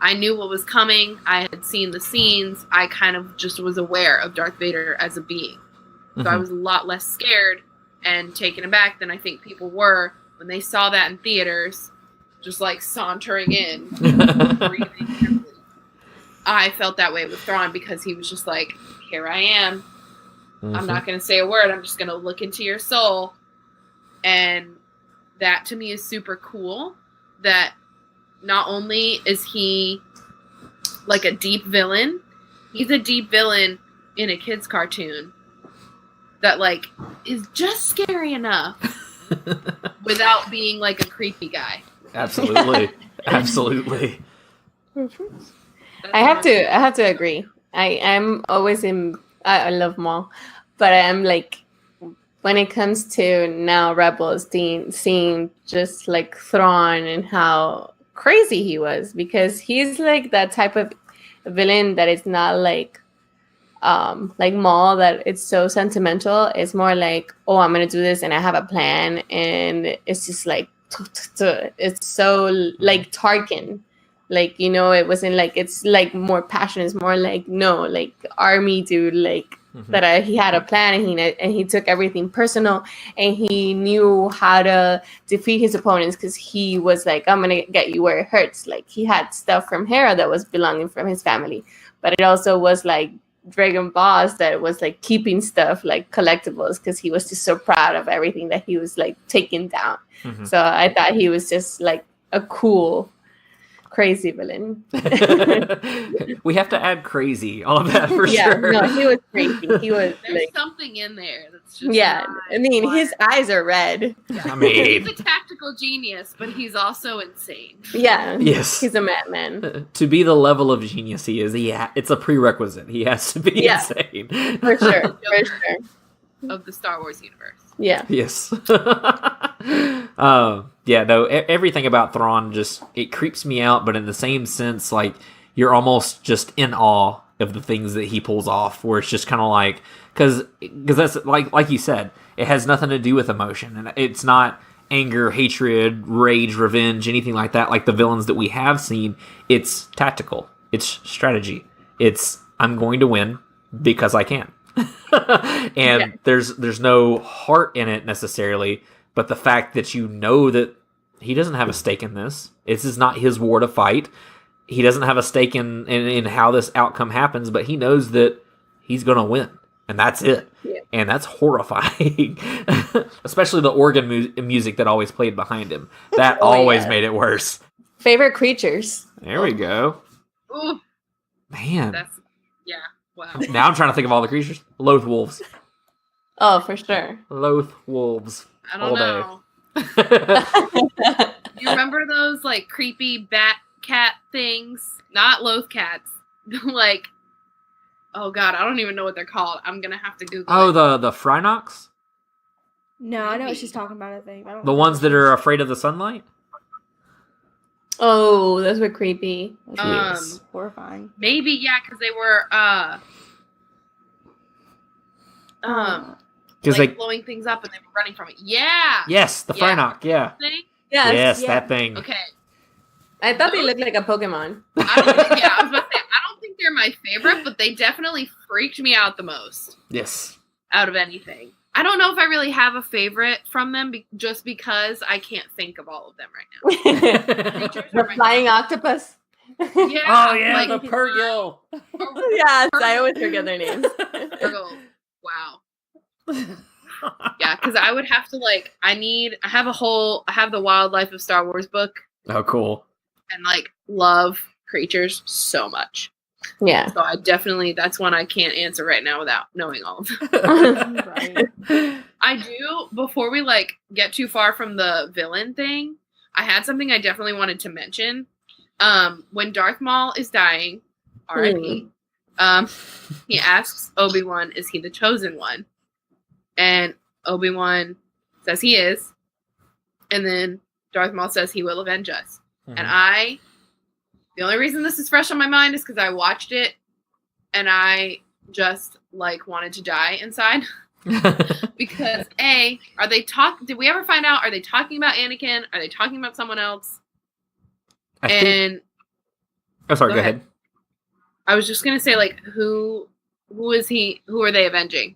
I knew what was coming. I had seen the scenes. I kind of just was aware of Darth Vader as a being. So I was a lot less scared and taken aback than I think people were when they saw that in theaters, just like sauntering in, breathing heavily. I felt that way with Thrawn because he was just like, here I am. I'm not going to say a word. I'm just going to look into your soul. And that to me is super cool, that not only is he like a deep villain, he's a deep villain in a kid's cartoon that like is just scary enough without being like a creepy guy. Absolutely. Absolutely. I have to agree. I'm always I love Maul, but I'm like, when it comes to now Rebels, seeing just like Thrawn and how crazy he was, because he's like that type of villain that is not like Maul, that it's so sentimental. It's more like, oh, I'm gonna do this and I have a plan, and it's just like it's so like Tarkin. Like, you know, it wasn't like, it's like more passion. It's more like, no, like army dude, like that he had a plan, and he took everything personal, and he knew how to defeat his opponents because he was like, I'm going to get you where it hurts. Like, he had stuff from Hera that was belonging from his family, but it also was like Dragon Boss that was like keeping stuff like collectibles because he was just so proud of everything that he was like taking down. So I thought he was just like a cool, crazy villain. We have to add crazy, all of that for sure. Yeah, no, he was crazy. He was There's like, something in there that's just I mean, his eyes are red. I mean, he's a tactical genius, but he's also insane. Yeah. Yes. He's a madman. To be the level of genius he is, it's a prerequisite. He has to be insane. For sure. For sure. Of the Star Wars universe. Yeah. Yes. Yeah, no, everything about Thrawn just, it creeps me out, but in the same sense, like, you're almost just in awe of the things that he pulls off, where it's just kind of like, because that's, like you said, it has nothing to do with emotion, and it's not anger, hatred, rage, revenge, anything like that, like the villains that we have seen. It's tactical. It's strategy. It's I'm going to win because I can. And there's no heart in it necessarily, but the fact that you know that he doesn't have a stake in this. This is not his war to fight. He doesn't have a stake in how this outcome happens, but he knows that he's going to win. And that's it. Yeah. And that's horrifying. Especially the organ music that always played behind him. That always made it worse. Favorite creatures. There we go. Ooh. Man. Wow. Now I'm trying to think of all the creatures. Loath wolves. Oh, for sure. Loath wolves. I don't know. You remember those like creepy bat cat things? Not loath cats. Like, oh god, I don't even know what they're called. I'm gonna have to Google. Oh, it. the Phrynox? No, I know what she's talking about. I think I don't. The ones that are afraid of the sunlight? Oh, those were creepy. Yes. Horrifying. Maybe because they were Because like blowing things up and they were running from it. Yeah. Yes, the Phrynox. Yeah. Thing? Yes, that thing. Okay. I thought they looked like a Pokemon. I was about to say, I don't think they're my favorite, but they definitely freaked me out the most. Yes. Out of anything. I don't know if I really have a favorite from them just because I can't think of all of them right now. The flying octopus. Yeah. Oh, yeah, like, the Purgil. Yes, I always forget their names. Purgil. Wow. Yeah, because I would have to I have the Wildlife of Star Wars book. Oh, cool. And love creatures so much. Yeah. So that's one I can't answer right now without knowing all of them. Right. I do, before we get too far from the villain thing, I had something I definitely wanted to mention. When Darth Maul is dying, R.I.P., he asks Obi-Wan, is he the chosen one? And Obi-Wan says he is. And then Darth Maul says he will avenge us. Mm-hmm. And the only reason this is fresh on my mind is because I watched it and I just wanted to die inside. Because did we ever find out, are they talking about Anakin? Are they talking about someone else? Sorry, go ahead. I was just going to say who is he? Who are they avenging?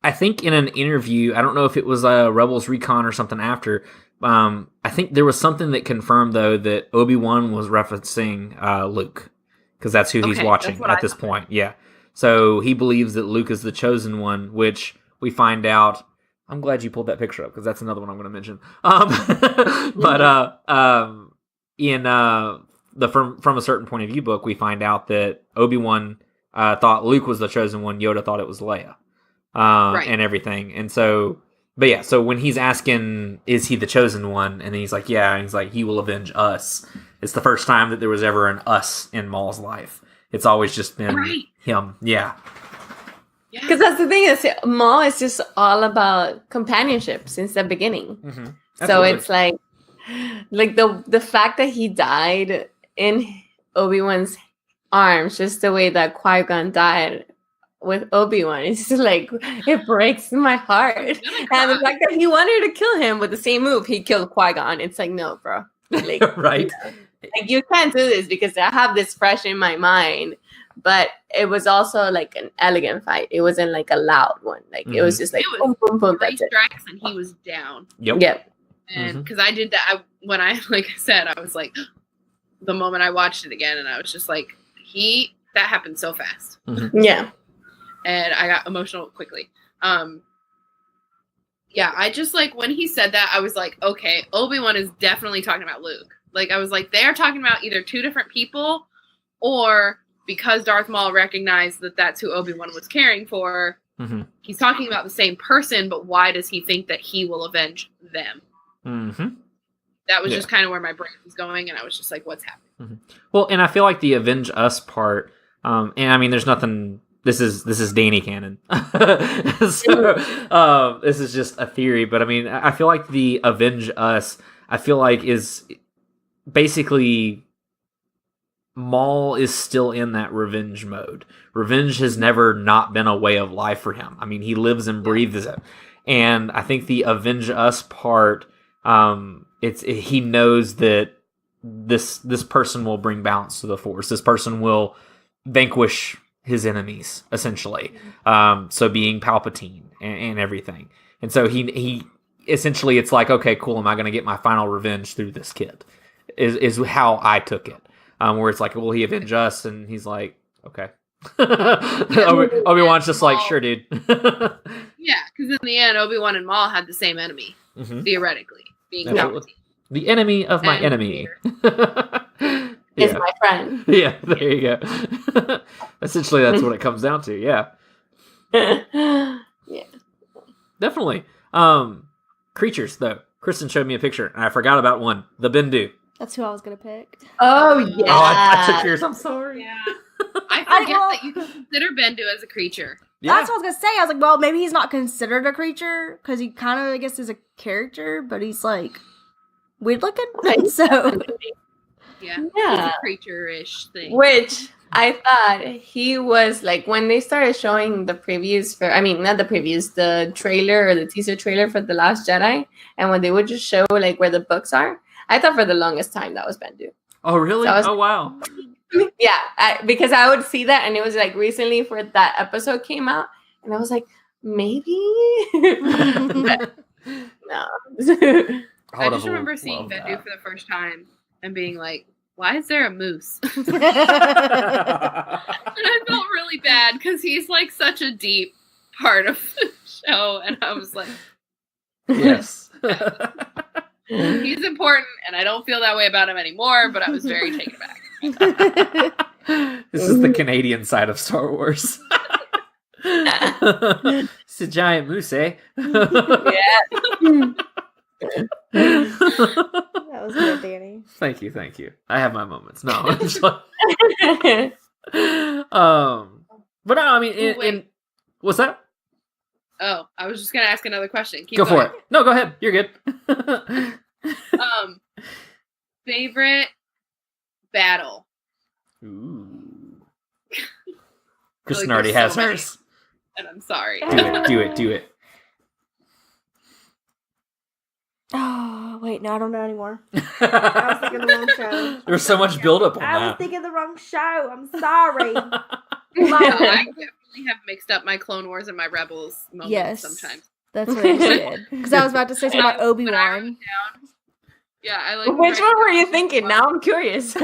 I think in an interview, I don't know if it was Rebels Recon or something after, I think there was something that confirmed, though, that Obi-Wan was referencing Luke, because that's who he's watching at this point. Yeah. So he believes that Luke is the chosen one, which we find out. I'm glad you pulled that picture up, because that's another one I'm going to mention. But in the From a Certain Point of View book, we find out that Obi-Wan thought Luke was the chosen one. Yoda thought it was Leia. And everything. And so, but yeah, so when he's asking, is he the chosen one? And then he's like, yeah. And he's like, he will avenge us. It's the first time that there was ever an us in Maul's life. It's always just been him. Yeah. Because that's the thing is, Maul is just all about companionship since the beginning. Mm-hmm. So it's like the fact that he died in Obi-Wan's arms, just the way that Qui-Gon died with Obi-Wan, it's just it breaks my heart. And the fact that he wanted to kill him with the same move he killed Qui-Gon, it's no, bro. Right. You can't do this because I have this fresh in my mind. But it was also an elegant fight. It wasn't a loud one. It was just boom, boom, boom. That's it. Strikes and he was down. Yep. And because I did that when I said, I was the moment I watched it again, and I was just that happened so fast. Mm-hmm. Yeah. And I got emotional quickly. Yeah, I just when he said that, I was okay, Obi-Wan is definitely talking about Luke. I was they are talking about either two different people, or because Darth Maul recognized that that's who Obi-Wan was caring for, he's talking about the same person, but why does he think that he will avenge them? Mm-hmm. That was just kind of where my brain was going, and I was just what's happening? Mm-hmm. Well, and I feel the avenge us part, and I mean, there's nothing. This is Danny canon. So this is just a theory, but I mean, I feel the avenge us, I feel is basically Maul is still in that revenge mode. Revenge has never not been a way of life for him. I mean, he lives and breathes it. And I think the avenge us part, he knows that this person will bring balance to the Force. This person will vanquish his enemies, essentially. So being Palpatine and everything. And so he essentially, it's like, okay, cool, am I going to get my final revenge through this kid? Is how I took it. Where it's like, will he avenge us? And he's like, okay. Obi-Wan's just like, sure, dude. Yeah, because in the end, Obi-Wan and Maul had the same enemy, theoretically, being Palpatine. The enemy of my enemy. Is my friend. Yeah, there you go. Essentially, that's what it comes down to. Yeah. Yeah. Definitely. Creatures, though. Kristen showed me a picture, and I forgot about one. The Bendu. That's who I was gonna pick. Oh, yeah. Oh, I took yours. I'm sorry. Yeah. I forget that you can consider Bendu as a creature. Yeah. That's what I was gonna say. I was like, well, maybe he's not considered a creature because he kind of, I guess, is a character, but he's like weird looking. So Yeah. Yeah. It's a creature-ish thing. Which I thought he was like when they started showing the previews for, I mean, not the previews, the trailer or the teaser trailer for The Last Jedi, and when they would just show like where the books are, I thought for the longest time that was Bendu. Oh, really? So Oh, wow. Yeah, because I would see that, and it was like recently for that episode came out, and I was like, maybe. But, no. I just remember seeing Bendu for the first time and being like, why is there a moose? And I felt really bad because he's like such a deep part of the show, and I was like, Yes. he's important, and I don't feel that way about him anymore, but I was very taken aback. This is the Canadian side of Star Wars. It's a giant moose, eh? Yeah. that was good, Danny. Thank you. I have my moments. No, I'm just like, but no, I mean, what's that? Oh, I was just gonna ask another question. Keep Go going. for it. No, go ahead. You're good. Favorite battle. Ooh. Kristen Like, already there's has so many. hers. And I'm sorry. Do it. Oh, wait, no, I don't know anymore. I was thinking the wrong show. There's so much buildup on I was that. thinking the wrong show. I'm sorry. No, I definitely have mixed up my Clone Wars and my Rebels moments Yes. sometimes. That's what you did. Because I was about to say something about When I wrote Obi-Wan. it down, yeah, I like. Which one were you thinking? Now I'm curious. I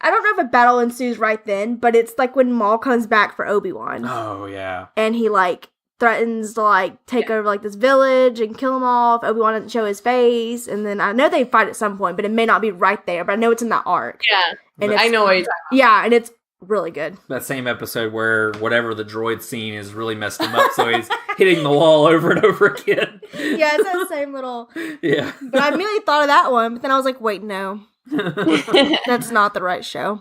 don't know if a battle ensues right then, but it's like when Maul comes back for Obi-Wan. Oh, yeah. And he like threatens to like take over like this village and kill them all if Obi-Wan doesn't show his face. And then I know they fight at some point, but it may not be right there. But I know it's in that arc. Yeah, And I know what you're talking Yeah, and it's really good. That same episode where whatever the droid scene has really messed him up, so he's hitting the wall over and over again. Yeah, it's that same little. Yeah. But I immediately thought of that one, but then I was like, wait, no, about. that's not the right show.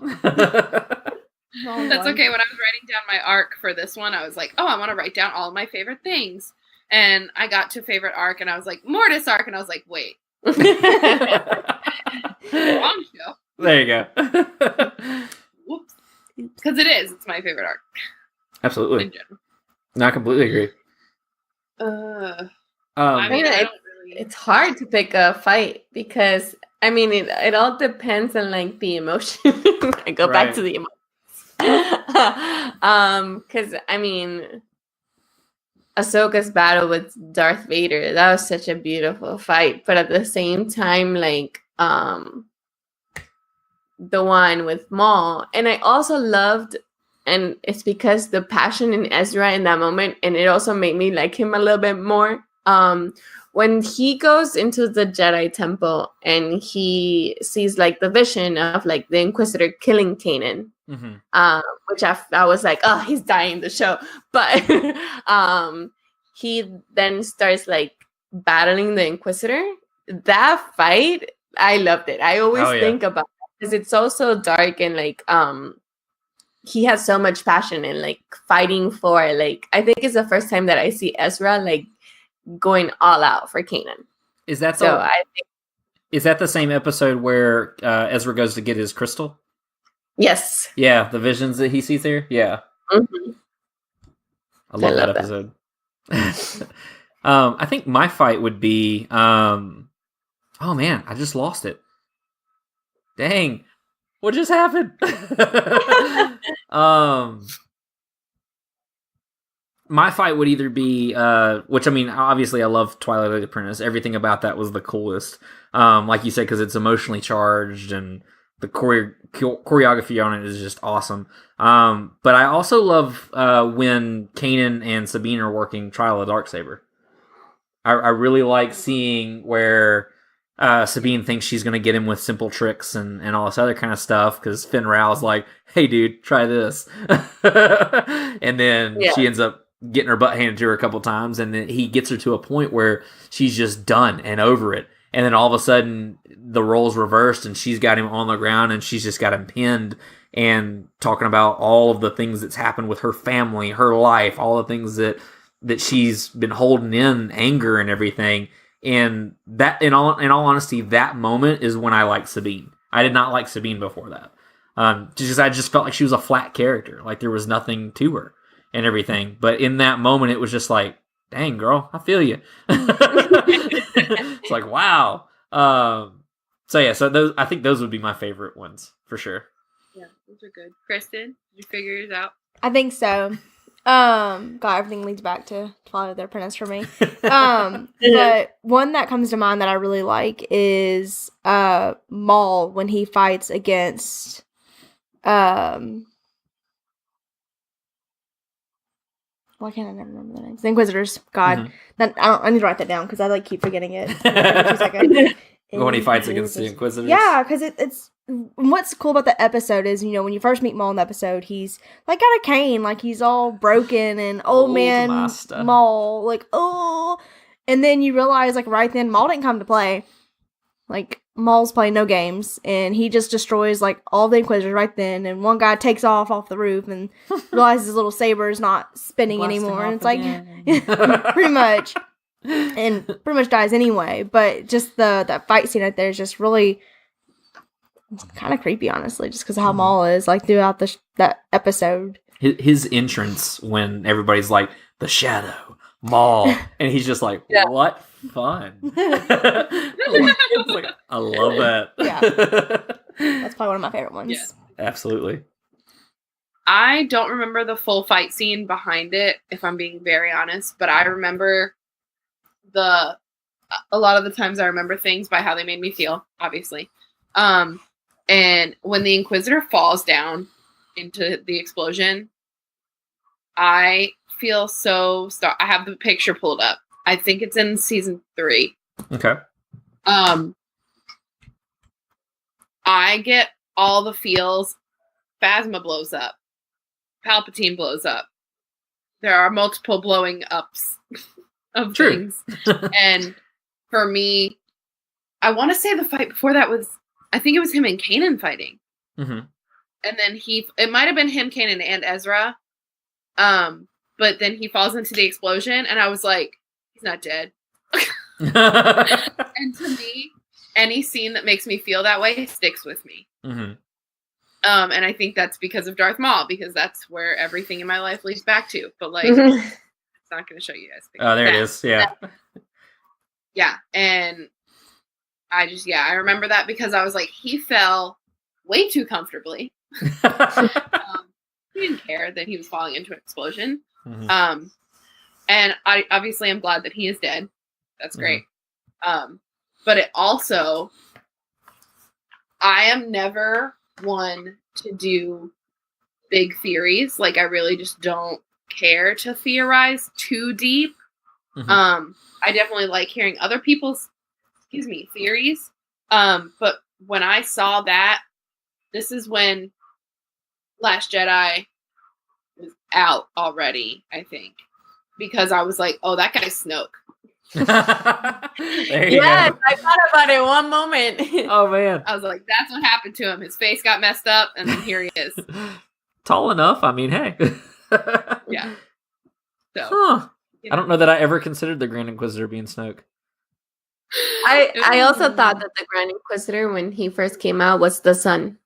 That's okay. When I was writing down my arc for this one, I was like, oh, I want to write down all of my favorite things. And I got to favorite arc, and I was like, Mortis arc, and I was like, wait, wrong show. There you go. Whoops. Because it is. It's my favorite arc Absolutely. in general. No, I completely agree. I mean, Yeah, I don't really. It's hard to pick a fight because I mean it all depends on like the emotion. I go back Right. to the emotion. Because I mean Ahsoka's battle with Darth Vader, that was such a beautiful fight, but at the same time, like the one with Maul, and I also loved, and it's because the passion in Ezra in that moment, and it also made me like him a little bit more. When he goes into the Jedi Temple and he sees like the vision of like the Inquisitor killing Kanan, which I was like, oh, he's dying the show. But he then starts like battling the Inquisitor. That fight, I loved it. I always think about it because it's also dark and like he has so much passion and like fighting for like, I think it's the first time that I see Ezra like going all out for Kanan. Is that So I think is that the same episode where Ezra goes to get his crystal? yes. Yeah, the visions that he sees there. Yeah. Mhm. I love that love episode. I think my fight would be. Oh man, I just lost it. Dang, what just happened? My fight would either be, which I mean, obviously I love Twilight Apprentice. Everything about that was the coolest. Like you said, because it's emotionally charged and the choreography on it is just awesome. But I also love when Kanan and Sabine are working Trial of Darksaber. I really like seeing where Sabine thinks she's going to get him with simple tricks and all this other kind of stuff because Finn Rao's like, hey dude, try this. And then she ends up getting her butt handed to her a couple times, and then he gets her to a point where she's just done and over it. And then all of a sudden, the roles reversed, and she's got him on the ground, and she's just got him pinned, and talking about all of the things that's happened with her family, her life, all the things that she's been holding in, anger and everything. And that, in all honesty, that moment is when I liked Sabine. I did not like Sabine before that. I just felt like she was a flat character, like there was nothing to her and everything. But in that moment, it was just like, dang, girl, I feel you. It's like, wow. So I think those would be my favorite ones for sure. Yeah, those are good. Kristen, did you figure yours out? I think so. God, everything leads back to Twilight the Apprentice for me. But one that comes to mind that I really like is Maul when he fights against why can't I never remember the names? The Inquisitors. God, I need to write that down because I keep forgetting it. Every 2 seconds. When he fights against the Inquisitors. Yeah, because it's what's cool about the episode is, when you first meet Maul in the episode, he's got a cane, he's all broken and old man master. Maul, and then you realize right then Maul didn't come to play. Maul's playing no games, and he just destroys all the Inquisitors right then, and one guy takes off the roof and realizes his little saber is not spinning anymore, and it's pretty much, and pretty much dies anyway. But just that fight scene right there is just really kind of creepy, honestly, just because of how Maul is throughout that episode. His entrance when everybody's like, the Shadow, Maul, and he's just like, what fun. I love that. Yeah. That's probably one of my favorite ones. Yeah. Absolutely. I don't remember the full fight scene behind it, if I'm being very honest, but I remember a lot of the times I remember things by how they made me feel, obviously. And when the Inquisitor falls down into the explosion, I feel so I have the picture pulled up. I think it's in season 3. Okay. I get all the feels. Phasma blows up. Palpatine blows up. There are multiple blowing ups of things. And for me, I want to say the fight before that was, I think it was him and Kanan fighting. Mm-hmm. And then it might have been him, Kanan, and Ezra. But then he falls into the explosion, and I was like, he's not dead. And to me, any scene that makes me feel that way sticks with me. Mm-hmm. And I think that's because of Darth Maul, because that's where everything in my life leads back to. But it's not going to show you guys. Oh, there it is. Yeah. Yeah. And I remember that because I was like, he fell way too comfortably. He didn't care that he was falling into an explosion. Mm-hmm. And I obviously am glad that he is dead. That's great. Mm-hmm. But it also, I am never one to do big theories. I really just don't care to theorize too deep. Mm-hmm. I definitely like hearing other people's, theories. But when I saw that, this is when Last Jedi was out already, I think. Because I was like, oh, that guy's Snoke. Yes, I thought about it one moment. Oh, man. I was like, that's what happened to him. His face got messed up, and then here he is. Tall enough. I mean, hey. Yeah. So, I don't know that I ever considered the Grand Inquisitor being Snoke. I also thought that the Grand Inquisitor, when he first came out, was the son.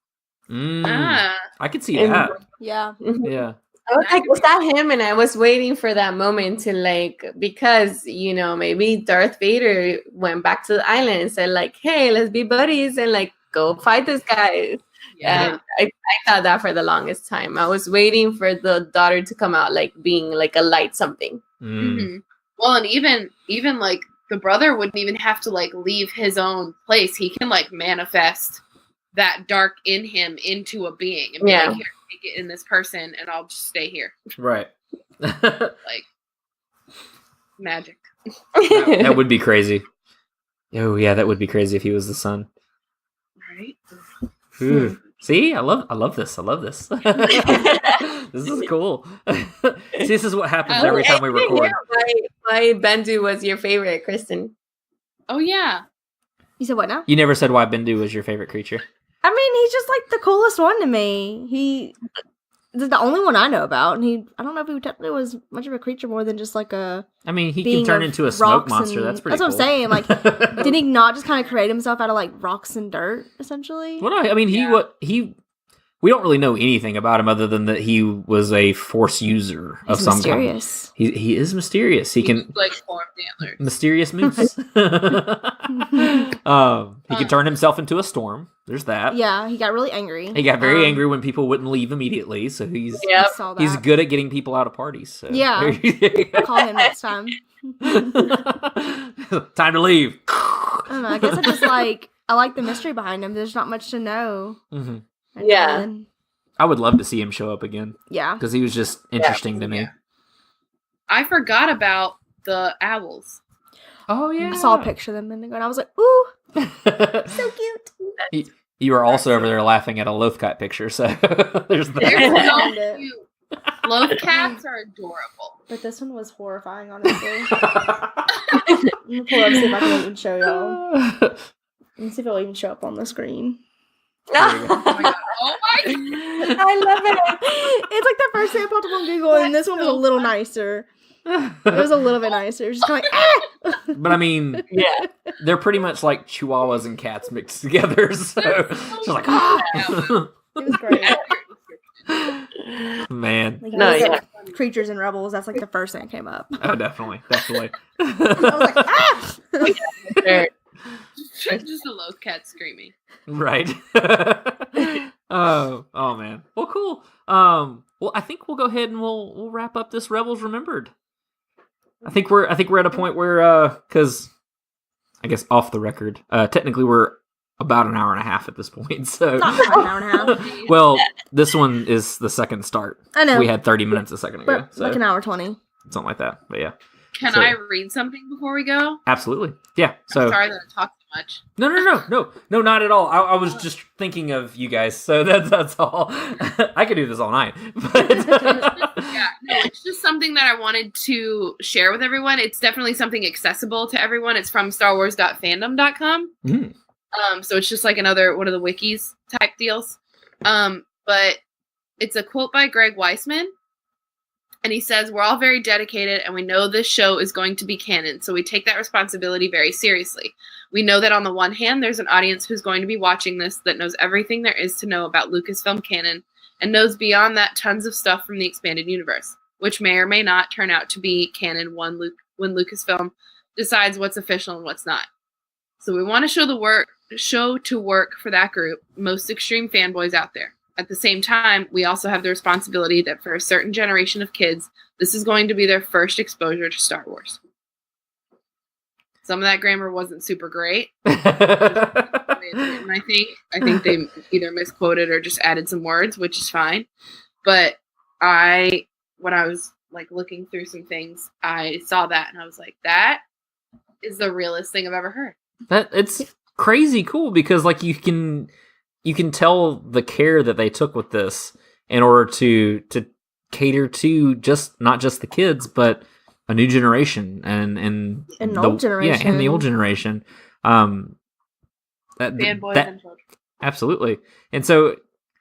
I could see that. Yeah. Yeah. I was like, is that him? And I was waiting for that moment to like, because, you know, maybe Darth Vader went back to the island and said like, hey, let's be buddies and like go fight this guy. Yeah. And I thought that for the longest time. I was waiting for the daughter to come out like being like a light something. Mhm. Well, and even like the brother wouldn't even have to like leave his own place. He can like manifest that dark in him into a being and be like, here, take it in this person, and I'll just stay here. Right. Like magic. That would be crazy. Oh yeah, that would be crazy if he was the son. Right? Ooh. See, I love this. I love this. This is cool. See, this is what happens every time we record. Why Bendu was your favorite, Kristen? Oh yeah. You said what now? You never said why Bendu was your favorite creature. I mean, he's just like the coolest one to me. He's the only one I know about, and I don't know if he technically was much of a creature more than just like a. I mean, he being can turn of into a smoke rocks monster. and- That's pretty. That's what I'm saying. Like, did he not just kind of create himself out of like rocks and dirt, essentially? Well, no, I mean, he. We don't really know anything about him other than that he was a force user of He's some mysterious. kind. He is mysterious. He can like formed antlers. mysterious moose. He can turn himself into a storm. There's that. Yeah, he got really angry. He got very angry when people wouldn't leave immediately, so he's I saw that. he's good at getting people out of parties. So. Yeah. I'll call him next time. Time to leave. I don't know. I guess I like the mystery behind him. There's not much to know. Mm-hmm. Yeah. I would love to see him show up again. Yeah. Because he was just interesting to me. I forgot about the owls. Oh, yeah. I saw a picture of them a minute ago, and I was like, ooh, so cute. You were also over there laughing at a Lothcat picture, so there's They're that. so cute. Loth cats are adorable. But this one was horrifying, honestly. I'm gonna pull up, see if I can even show y'all. Let me see if it'll even show up on the screen. Oh my god. Oh my god. I love it. It's like the first thing I popped up on Google, and this one was a little nicer. It was a little bit nicer. It was just kind of like, ah! But I mean, Yeah. they're pretty much like chihuahuas and cats mixed together, so she's like, ah! It was great. Man. Like, No, you yeah. said Creatures and Rebels, that's like the first thing that came up. Oh, definitely. I was like, ah! Sure. Just a Loth cat screaming. Right. Oh man. Well, cool. Well, I think we'll go ahead and we'll wrap up this Rebels Remembered. I think we're at a point where because I guess off the record, technically we're about an hour and a half at this point. So Not quite an hour and a half. well, this one is the second start. I know. We had 30 minutes a second ago. But So like an hour 20. something like that. But yeah. Can So- I read something before we go? Absolutely. Yeah. So Sorry that I talked too much. No, not at all. I was just thinking of you guys, so that's all. I could do this all night, but Yeah, no, it's just something that I wanted to share with everyone. It's definitely something accessible to everyone. It's from StarWars.fandom.com. Mm. So it's just like another one of the wikis type deals. But it's a quote by Greg Weisman. And he says, "We're all very dedicated and we know this show is going to be canon. So we take that responsibility very seriously. We know that on the one hand, there's an audience who's going to be watching this that knows everything there is to know about Lucasfilm canon and knows beyond that tons of stuff from the expanded universe, which may or may not turn out to be canon when Lucasfilm decides what's official and what's not. So we want to show to work for that group, most extreme fanboys out there. At the same time, we also have the responsibility that for a certain generation of kids, this is going to be their first exposure to Star Wars." Some of that grammar wasn't super great. I think they either misquoted or just added some words, which is fine. But when I was like looking through some things, I saw that and I was like, that is the realest thing I've ever heard. that it's crazy cool because like you can tell the care that they took with this in order to cater to not just the kids, but a new generation and An old generation. Yeah, and the old generation. Fanboys and children. Absolutely. And so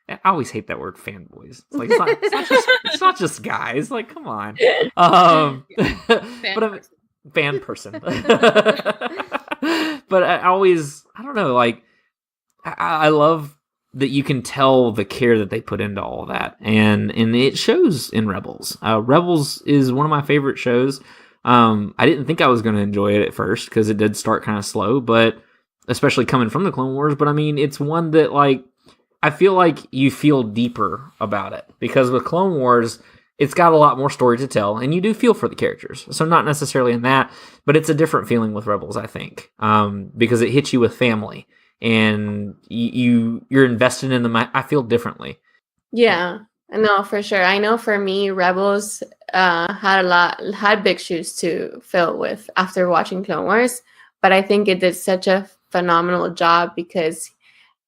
I always hate that word fanboys. It's like it's not just guys. Like, come on. But I'm fan person. But I don't know, like I love that you can tell the care that they put into all of that, and it shows in Rebels. Rebels is one of my favorite shows. I didn't think I was going to enjoy it at first because it did start kind of slow, but especially coming from the Clone Wars. But I mean, it's one that like I feel like you feel deeper about it because with Clone Wars, it's got a lot more story to tell, and you do feel for the characters. So not necessarily in that, but it's a different feeling with Rebels, I think, because it hits you with family. And you're invested in them. I feel differently. Yeah, no, for sure. I know for me, Rebels had big shoes to fill with after watching Clone Wars, but I think it did such a phenomenal job because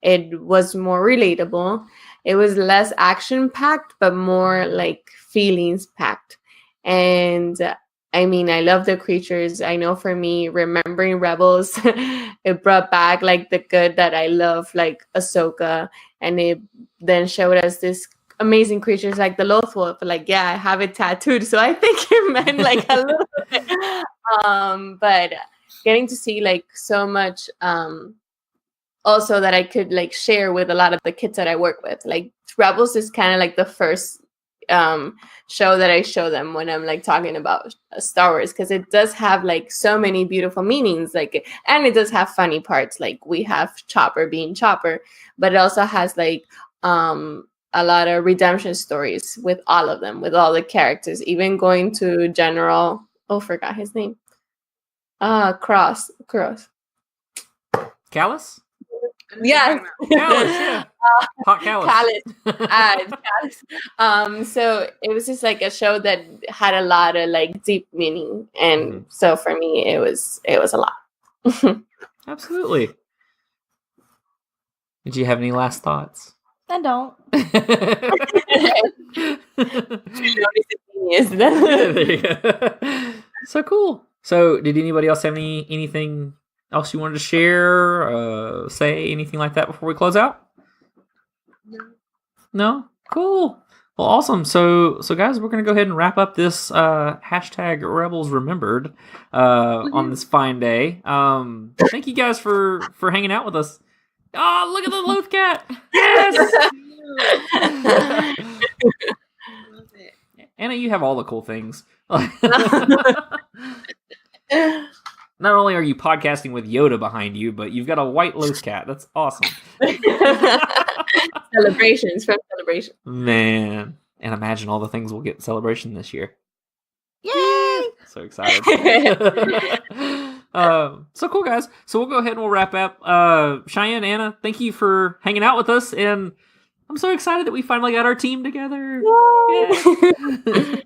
it was more relatable. It was less action packed, but more like feelings packed. And I mean, I love the creatures. I know for me, remembering Rebels, it brought back like the good that I love, like Ahsoka, and it then showed us this amazing creatures like the Loth Wolf. Like, yeah, I have it tattooed, so I think it meant like a little bit. But getting to see like so much, also that I could like share with a lot of the kids that I work with. Like Rebels is kind of like the first show that I show them when I'm like talking about Star Wars, because it does have like so many beautiful meanings, like, and it does have funny parts, like we have Chopper being Chopper, but it also has like a lot of redemption stories with all of them, with all the characters, even going to General, forgot his name, Cross Callus? Yes. Callus, yeah. Hot Callus. Callus. So it was just like a show that had a lot of like deep meaning, and so for me it was a lot. Absolutely. Did you have any last thoughts? I don't. There you go. So cool. So did anybody else have anything else you wanted to share, say anything like that before we close out? No? Cool. Well, awesome. So guys, we're going to go ahead and wrap up this hashtag Rebels Remembered on this fine day. Thank you guys for hanging out with us. Oh, look at the Loth cat. Yes! Love it. Anna, you have all the cool things. Not only are you podcasting with Yoda behind you, but you've got a white Loth cat. That's awesome. Celebrations from Celebration. Man. And imagine all the things we'll get in Celebration this year. Yay! So excited. So cool, guys. So we'll go ahead and we'll wrap up. Cheyenne, Anna, thank you for hanging out with us. And I'm so excited that we finally got our team together. Yay!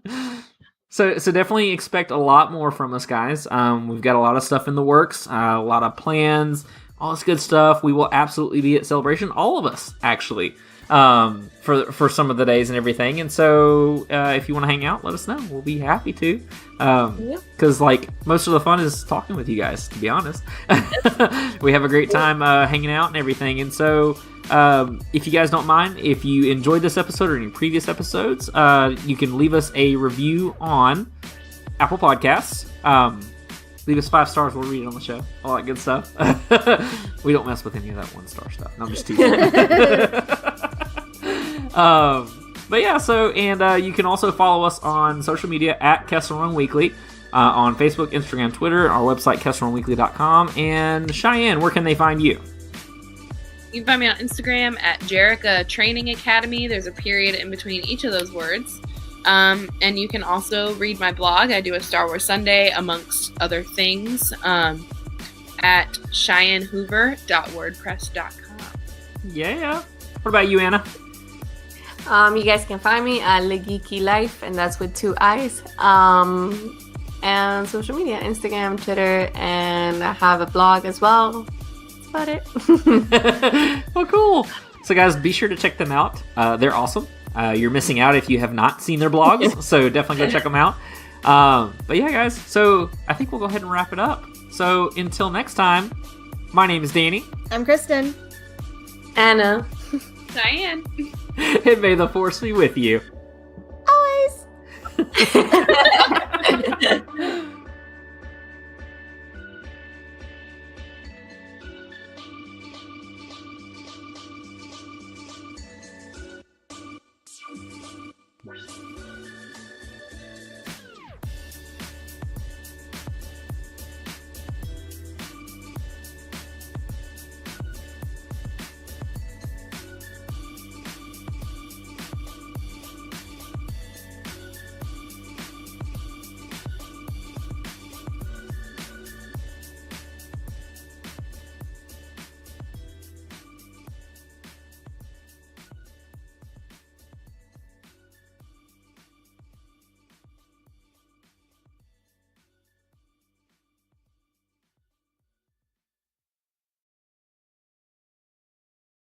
So definitely expect a lot more from us, guys. We've got a lot of stuff in the works, a lot of plans, all this good stuff. We will absolutely be at Celebration, all of us, actually, for some of the days and everything. And so if you want to hang out, let us know. We'll be happy to. Because, like, most of the fun is talking with you guys, to be honest. We have a great time hanging out and everything. And so if you guys don't mind, if you enjoyed this episode or any previous episodes, you can leave us a review on Apple Podcasts. Leave us 5 stars. We'll read it on the show. All that good stuff. We don't mess with any of that 1-star stuff. No, I'm just teasing. But yeah, so, and you can also follow us on social media at Kessel Run Weekly on Facebook, Instagram, Twitter, our website, KesselRunWeekly.com. And Cheyenne, where can they find you? You can find me on Instagram at Jerica Training Academy. There's a period in between each of those words. And you can also read my blog. I do a Star Wars Sunday, amongst other things, at CheyenneHoover.wordpress.com. Yeah. What about you, Anna? You guys can find me at Le Geeky Life, and that's with 2 I's. And social media, Instagram, Twitter, and I have a blog as well. That's about it. Well, cool. So, guys, be sure to check them out. They're awesome. You're missing out if you have not seen their blogs, so definitely go check them out. But yeah, guys, so I think we'll go ahead and wrap it up. So until next time, my name is Danny. I'm Kristen. Anna. Cheyenne. And may the Force be with you. Always.